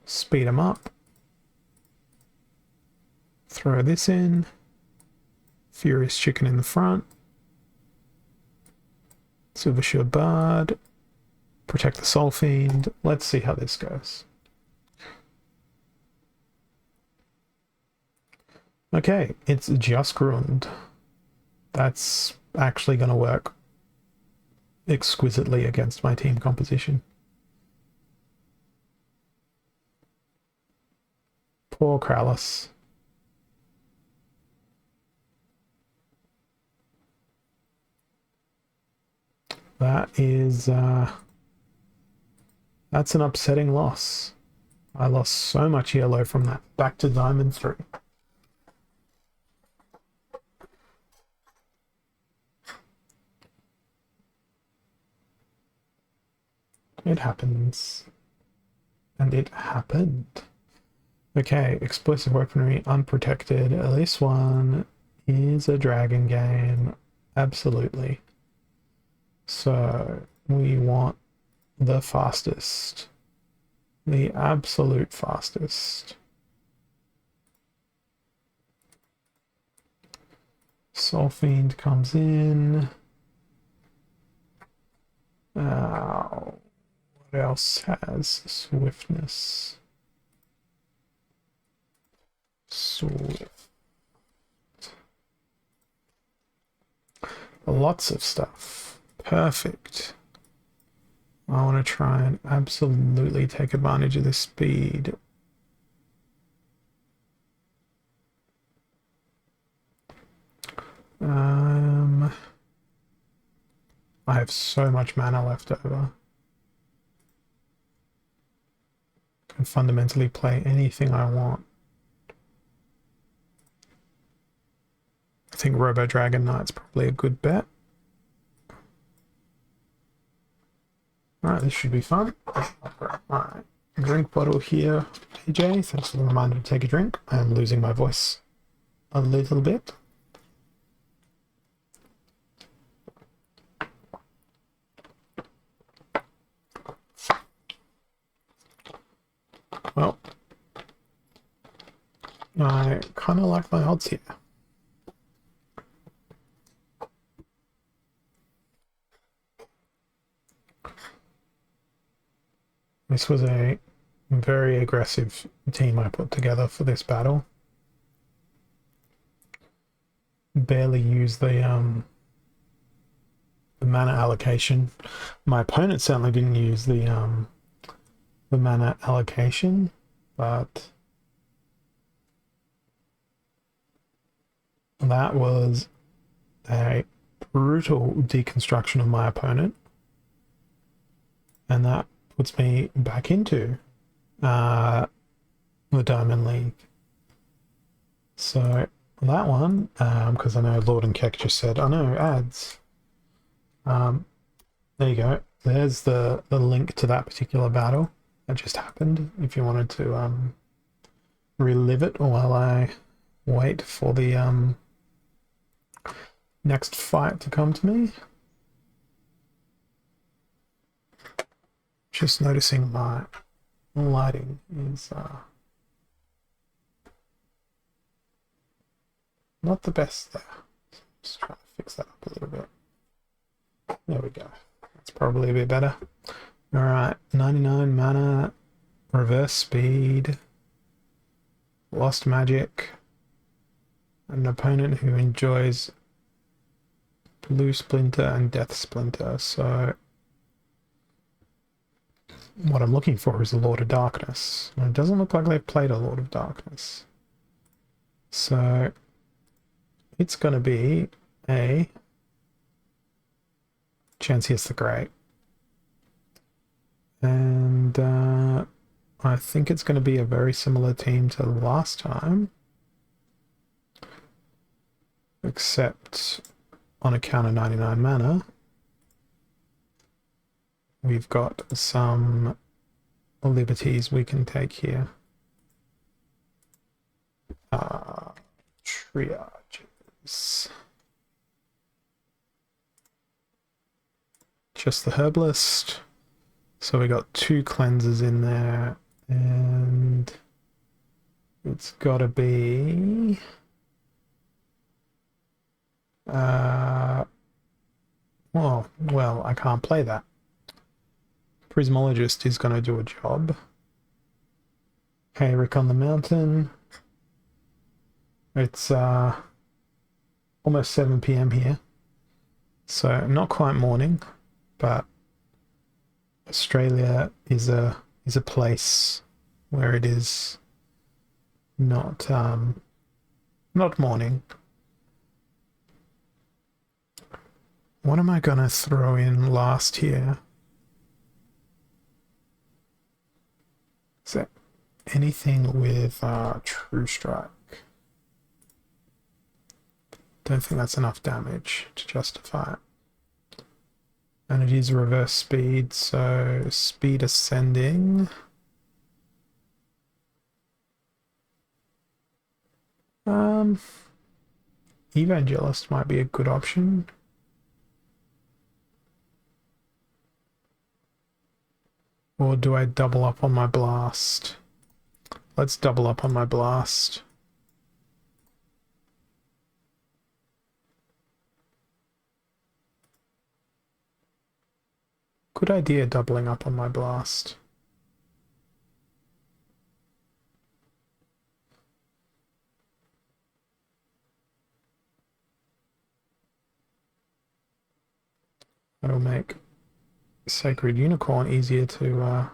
Speed them up. Throw this in. Furious Chicken in the front. Silver Shield Bard. Protect the Soul Fiend. Let's see how this goes. Okay, it's just ruined. That's actually going to work exquisitely against my team composition. Poor Krallis. That is, that's an upsetting loss. I lost so much yellow from that. Back to Diamond 3. It happens. And it happened. Okay, explosive weaponry, unprotected. This one is a dragon game. Absolutely. So we want the fastest. The absolute fastest. Soul Fiend comes in. What else has swiftness? Swift. Lots of stuff. Perfect. I want to try and absolutely take advantage of this speed. I have so much mana left over. I can fundamentally play anything I want. I think Robo Dragon Knight's probably a good bet. Alright, this should be fun. Alright, drink bottle here, TJ. Thanks for the reminder to take a drink. I am losing my voice a little bit. Well, I kind of like my odds here. This was a very aggressive team I put together for this battle. Barely used the mana allocation. My opponent certainly didn't use the mana allocation, but that was a brutal deconstruction of my opponent, and that puts me back into the Diamond League. So that one, because I know Lord and Keck just said, I know ads. There you go. There's the link to that particular battle that just happened. If you wanted to relive it while I wait for the next fight to come to me. Just noticing my lighting is not the best there. Just trying to fix that up a little bit. There we go. That's probably a bit better. Alright, 99 mana, reverse speed, lost magic, an opponent who enjoys blue splinter and death splinter. So what I'm looking for is a Lord of Darkness. And it doesn't look like they've played a Lord of Darkness. So it's going to be a Chanceus the Great. And I think it's going to be a very similar team to last time. Except on account of 99 mana, we've got some liberties we can take here. Triages. Just the herbalist. So we got 2 cleansers in there, and it's got to be well, I can't play that. Prismologist is going to do a job. Hey, Rick on the mountain. It's almost 7 p.m. here. So not quite morning, but Australia is a place where it is not not morning. What am I gonna throw in last here? Is that anything with True Strike? Don't think that's enough damage to justify it. And it is reverse speed, so speed ascending. Evangelist might be a good option. Or do I double up on my blast? Let's double up on my blast. Good idea, doubling up on my blast. That'll make Sacred Unicorn easier to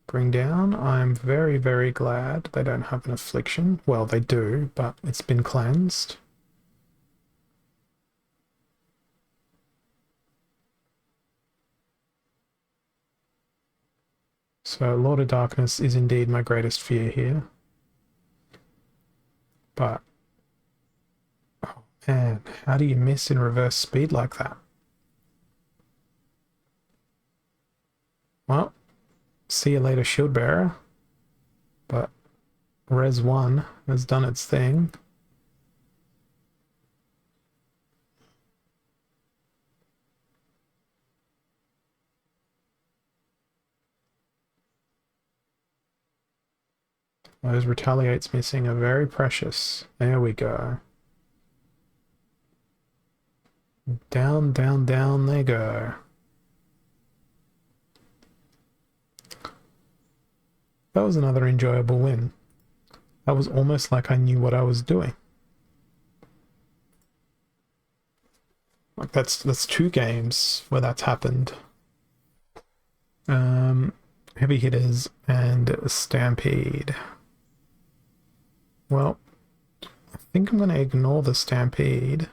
bring down. I'm very, very glad they don't have an affliction. Well, they do, but it's been cleansed. So Lord of Darkness is indeed my greatest fear here. But, oh man, how do you miss in reverse speed like that? Well, see you later, Shield Bearer. But Res 1 has done its thing. Those retaliates missing are very precious. There we go. Down, down, down they go. That was another enjoyable win. That was almost like I knew what I was doing. Like that's 2 games where that's happened. Heavy hitters and Stampede. Well, I think I'm going to ignore the Stampede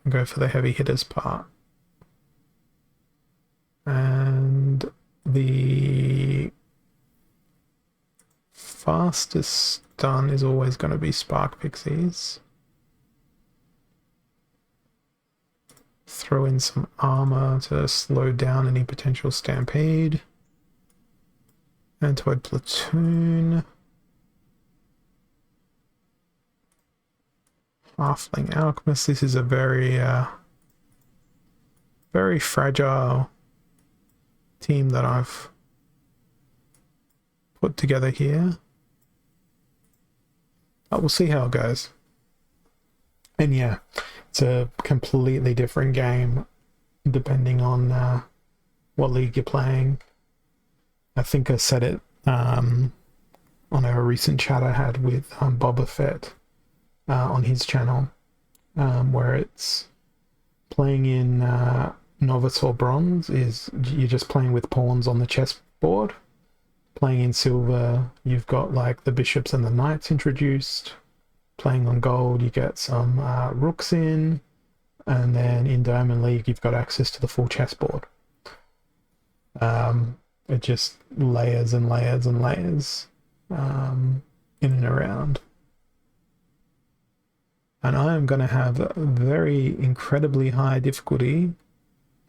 and go for the heavy hitters part. And the fastest stun is always going to be Spark Pixies. Throw in some armor to slow down any potential Stampede. Antoid Platoon. Halfling Alchemist. This is a very, very fragile team that I've put together here. But we'll see how it goes. And yeah, it's a completely different game depending on what league you're playing. I think I said it on a recent chat I had with Boba Fett on his channel, where it's playing in Novice or Bronze is you're just playing with pawns on the chessboard. Playing in Silver, you've got like the bishops and the knights introduced. Playing on Gold, you get some rooks in, and then in Diamond League, you've got access to the full chessboard. It just layers and layers and layers in and around. And I am going to have a very incredibly high difficulty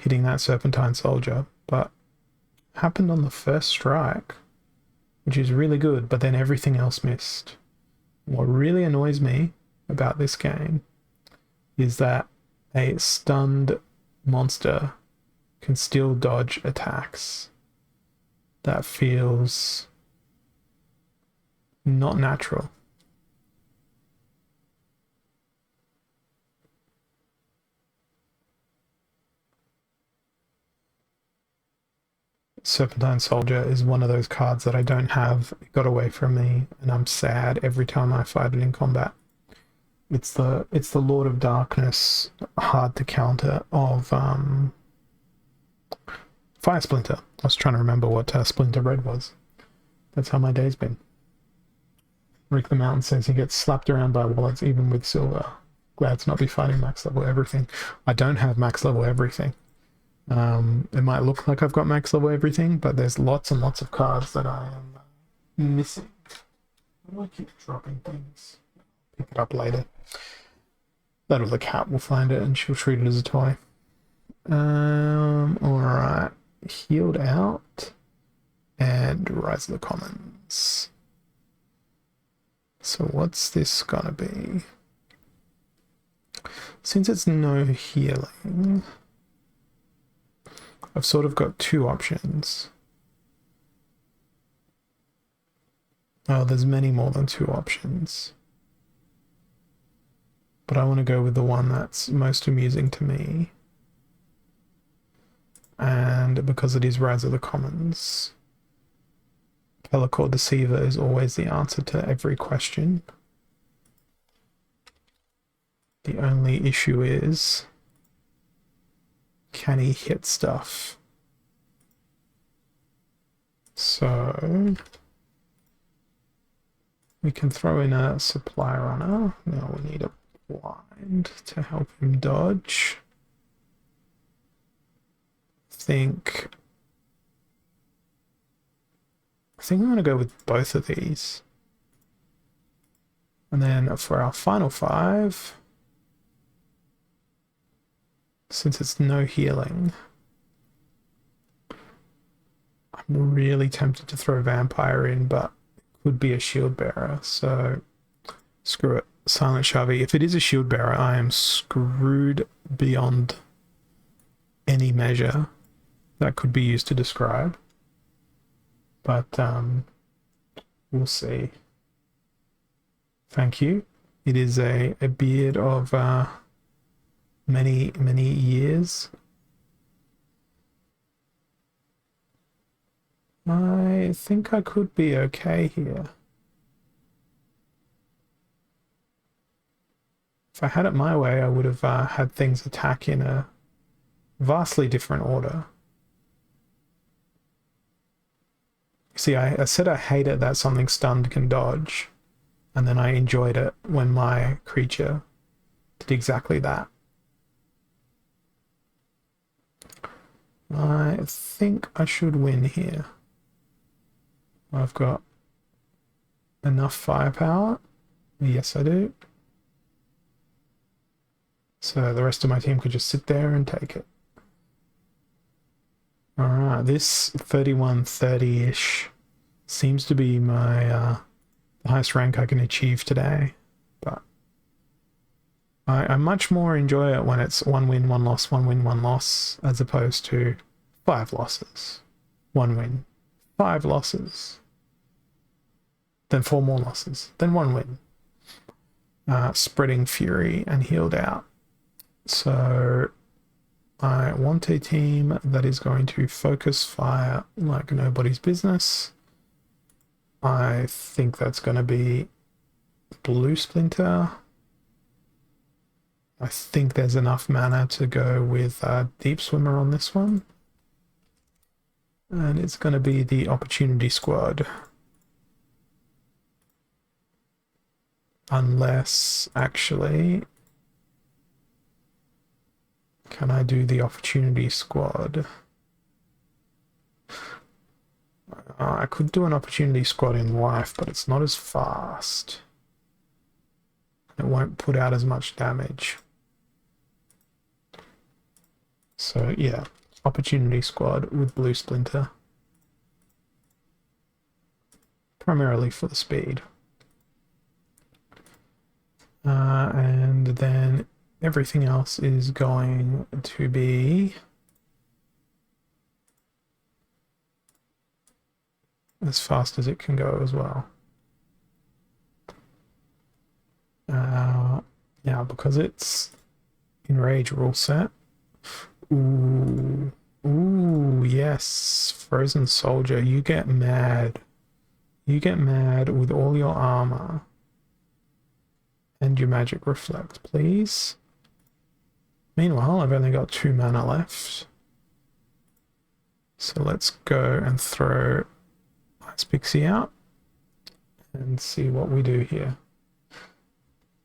hitting that Serpentine Soldier, but happened on the first strike, which is really good, but then everything else missed. What really annoys me about this game is that a stunned monster can still dodge attacks. That feels not natural. Serpentine Soldier is one of those cards that I don't have. It got away from me, and I'm sad every time I fight it in combat. It's the Lord of Darkness, hard to counter of Fire Splinter. I was trying to remember what Splinter Red was. That's how my day's been. Rick the Mountain says he gets slapped around by wallets even with silver. Glad to not be fighting max level everything. I don't have max level everything. It might look like I've got max level everything, but there's lots and lots of cards that I am missing. Why do I keep dropping things? Pick it up later. That or the cat will find it and she'll treat it as a toy. Alright. Healed out. And Rise of the Commons. So what's this gonna be? Since it's no healing, I've sort of got two options. Oh, there's many more than two options. But I want to go with the one that's most amusing to me. And because it is Rise of the Commons, Pelacor Deceiver is always the answer to every question. The only issue is, can he hit stuff? So we can throw in a Supply Runner. Now we need a blind to help him dodge. I think I'm going to go with both of these. And then for our final 5, since it's no healing, I'm really tempted to throw Vampire in, but it could be a Shield Bearer, so screw it. Silent Shavi. If it is a Shield Bearer, I am screwed beyond any measure that could be used to describe. But we'll see. Thank you. It is a beard of many years. I think I could be okay here. If I had it my way, I would have had things attack in a vastly different order. See, I said I hate it that something stunned can dodge, and then I enjoyed it when my creature did exactly that. I think I should win here. I've got enough firepower. Yes, I do. So the rest of my team could just sit there and take it. Alright, this 3130-ish seems to be my the highest rank I can achieve today. But I much more enjoy it when it's 1 win, 1 loss, 1 win, 1 loss, as opposed to 5 losses, 1 win, 5 losses, then 4 more losses, then 1 win. Spreading Fury and healed out. So I want a team that is going to focus fire like nobody's business. I think that's going to be Blue Splinter. I think there's enough mana to go with Deep Swimmer on this one. And it's going to be the Opportunity Squad. Unless, actually, can I do the Opportunity Squad? I could do an Opportunity Squad in life, but it's not as fast. It won't put out as much damage. So yeah, Opportunity Squad with Blue Splinter. Primarily for the speed. And then everything else is going to be as fast as it can go as well. Now, because it's Enrage rule set. Ooh, yeah, Yes, Frozen Soldier, you get mad. You get mad with all your armor. And your magic reflect, please. Meanwhile, I've only got 2 mana left. So let's go and throw Ice Pixie out and see what we do here.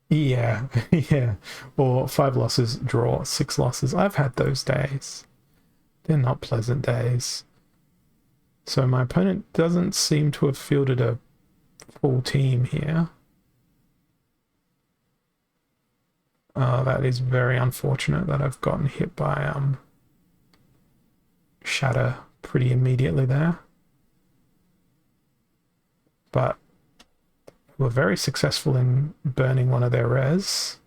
Yeah, yeah. Or 5 losses, draw 6 losses. I've had those days. They're not pleasant days. So my opponent doesn't seem to have fielded a full team here. That is very unfortunate that I've gotten hit by Shatter pretty immediately there. But we're very successful in burning one of their res.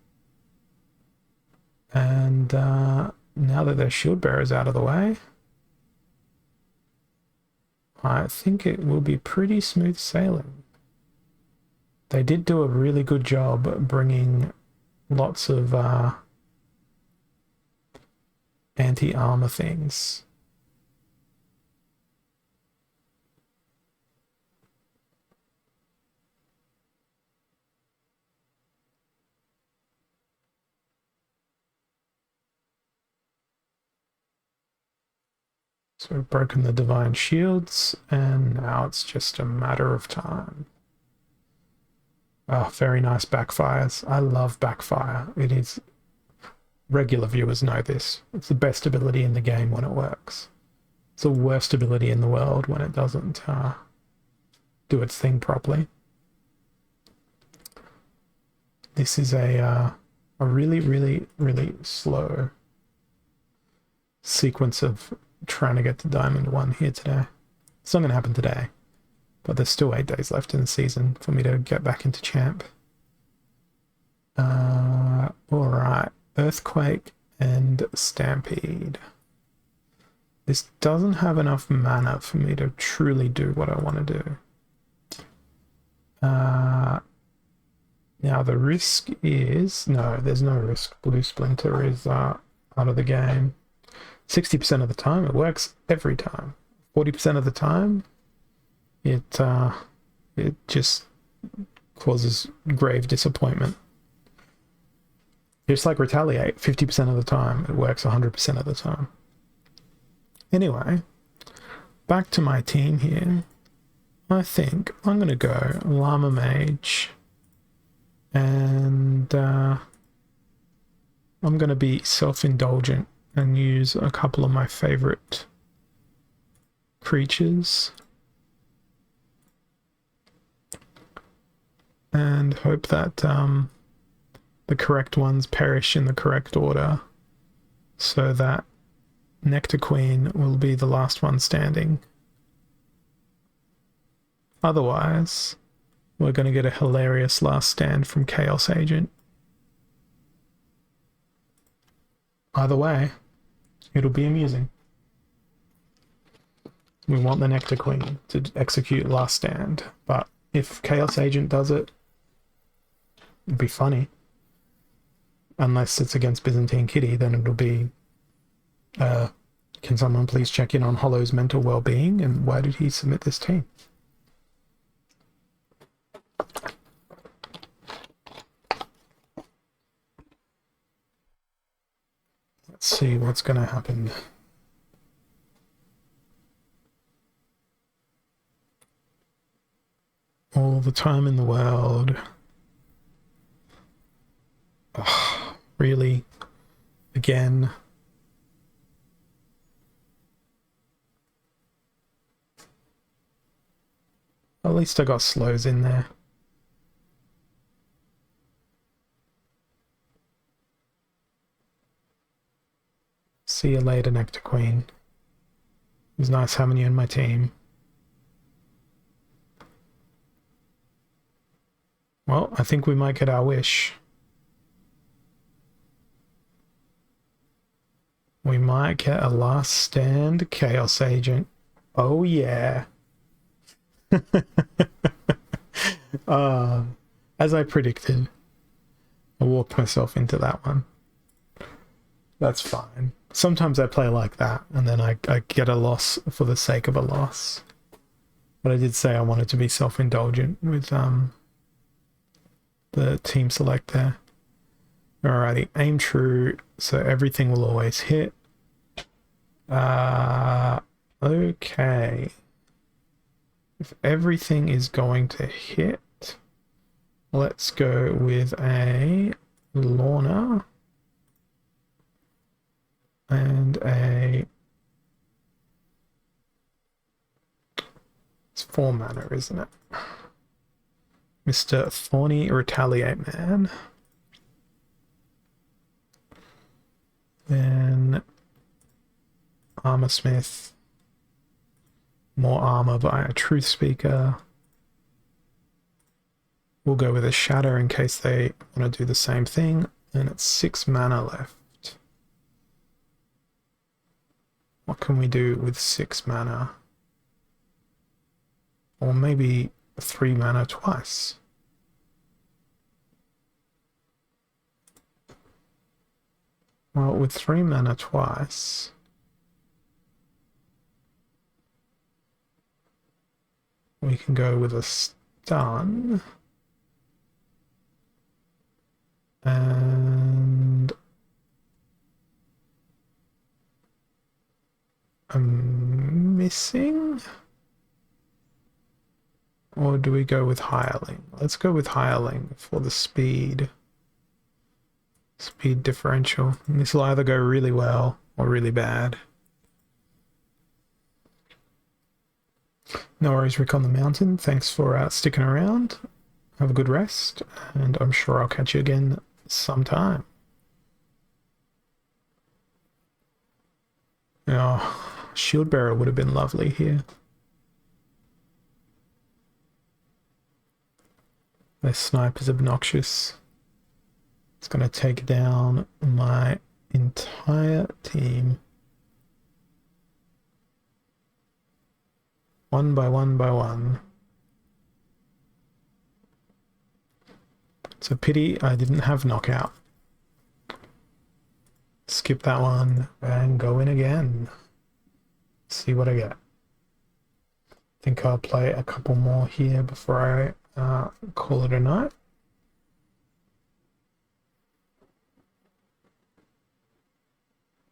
And now that their shield bearer's out of the way, I think it will be pretty smooth sailing. They did do a really good job bringing lots of anti-armor things. So we've broken the divine shields, and now it's just a matter of time. Oh, very nice backfires. I love backfire. It is... Regular viewers know this. It's the best ability in the game when it works. It's the worst ability in the world when it doesn't do its thing properly. This is a really, really, really slow sequence of trying to get to Diamond 1 here today. It's not going to happen today, but there's still 8 days left in the season for me to get back into champ. Alright, Earthquake and Stampede. This doesn't have enough mana for me to truly do what I want to do. Now the risk is... No, there's no risk. Blue Splinter is out of the game. 60% of the time, it works every time. 40% of the time, it just causes grave disappointment. Just like Retaliate, 50% of the time, it works 100% of the time. Anyway, back to my team here. I think I'm going to go Llama Mage, and I'm going to be self-indulgent and use a couple of my favorite creatures and hope that the correct ones perish in the correct order, so that Nectar Queen will be the last one standing. Otherwise, we're going to get a hilarious last stand from Chaos Agent. Either way, it'll be amusing. We want the Nectar Queen to execute last stand, but if Chaos Agent does it, it'd be funny. Unless it's against Byzantine Kitty, then it'll be, can someone please check in on Hollow's mental well-being, and why did he submit this team? Let's see what's going to happen. All the time in the world. Oh, really? Again? At least I got slows in there. See you later, Nectar Queen. It was nice having you in my team. Well, I think we might get our wish. We might get a last stand Chaos Agent. Oh yeah. As I predicted, I walked myself into that one. That's fine. Sometimes I play like that, and then I get a loss for the sake of a loss. But I did say I wanted to be self-indulgent with the team select there. Alrighty, aim true, so everything will always hit. Okay. If everything is going to hit, let's go with a Lorna and a... It's 4 mana, isn't it? Mr. Thorny Retaliate Man. Then Armor Smith. More armor by a Truth Speaker. We'll go with a Shatter in case they want to do the same thing. And it's 6 mana left. What can we do with 6 mana? Or maybe 3 mana twice. Well, with 3 mana twice, we can go with a stun and a missing. Or do we go with Hireling? Let's go with Hireling for the speed differential. And this will either go really well or really bad. No worries, Rick on the Mountain. Thanks for sticking around. Have a good rest, and I'm sure I'll catch you again sometime. Oh, Shield Bearer would have been lovely here. Their snipe is obnoxious. It's going to take down my entire team. One by one by one. It's a pity I didn't have knockout. Skip that one and go in again. See what I get. I think I'll play a couple more here before I call it a night.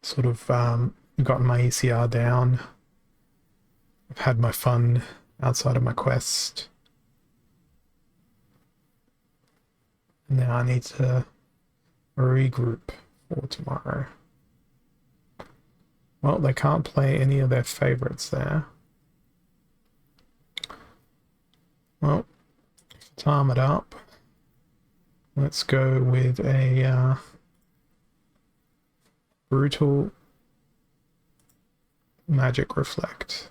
Sort of gotten my ECR down. I've had my fun outside of my quest. Now I need to regroup for tomorrow. Well, they can't play any of their favorites there. Well, to arm it up, let's go with a brutal magic reflect.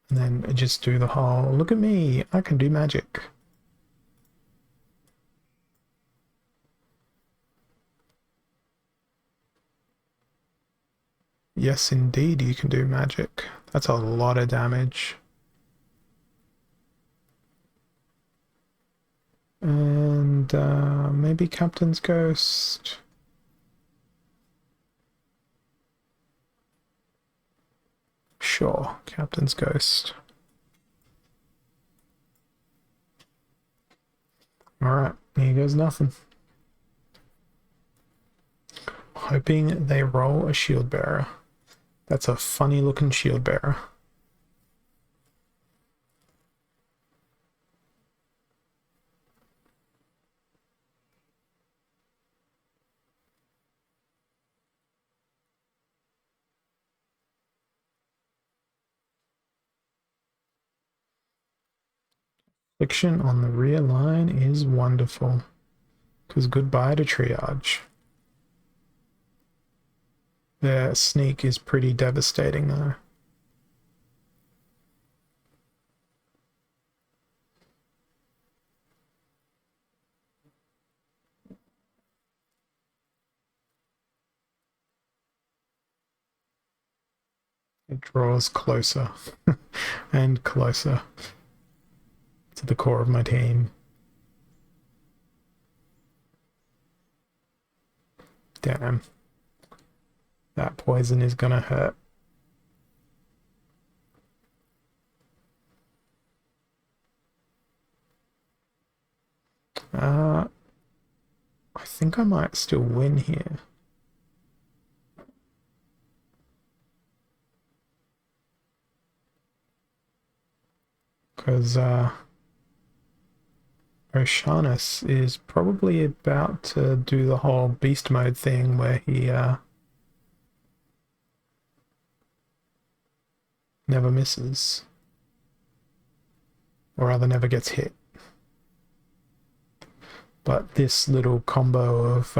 And then just do the whole, look at me, I can do magic. Yes, indeed, you can do magic. That's a lot of damage. And maybe Captain's Ghost. Sure, Captain's Ghost. Alright, here goes nothing. Hoping they roll a Shield Bearer. That's a funny looking Shield Bearer. Affliction on the rear line is wonderful. Because goodbye to triage. Their sneak is pretty devastating though. It draws closer and closer to the core of my team. Damn. That poison is gonna hurt. I think I might still win here. Because Oshanus is probably about to do the whole beast mode thing where he never misses. Or rather never gets hit. But this little combo of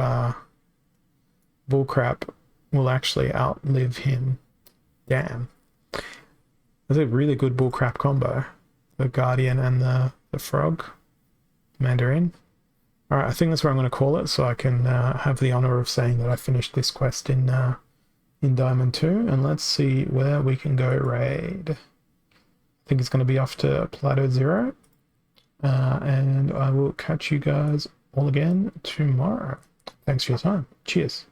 bullcrap will actually outlive him. Damn. That's a really good bullcrap combo. The Guardian and the Frog. Mandarin. Alright, I think that's where I'm going to call it, so I can have the honor of saying that I finished this quest in Diamond 2, and let's see where we can go raid. I think it's going to be off to Plateau 0, and I will catch you guys all again tomorrow. Thanks for your time. Cheers.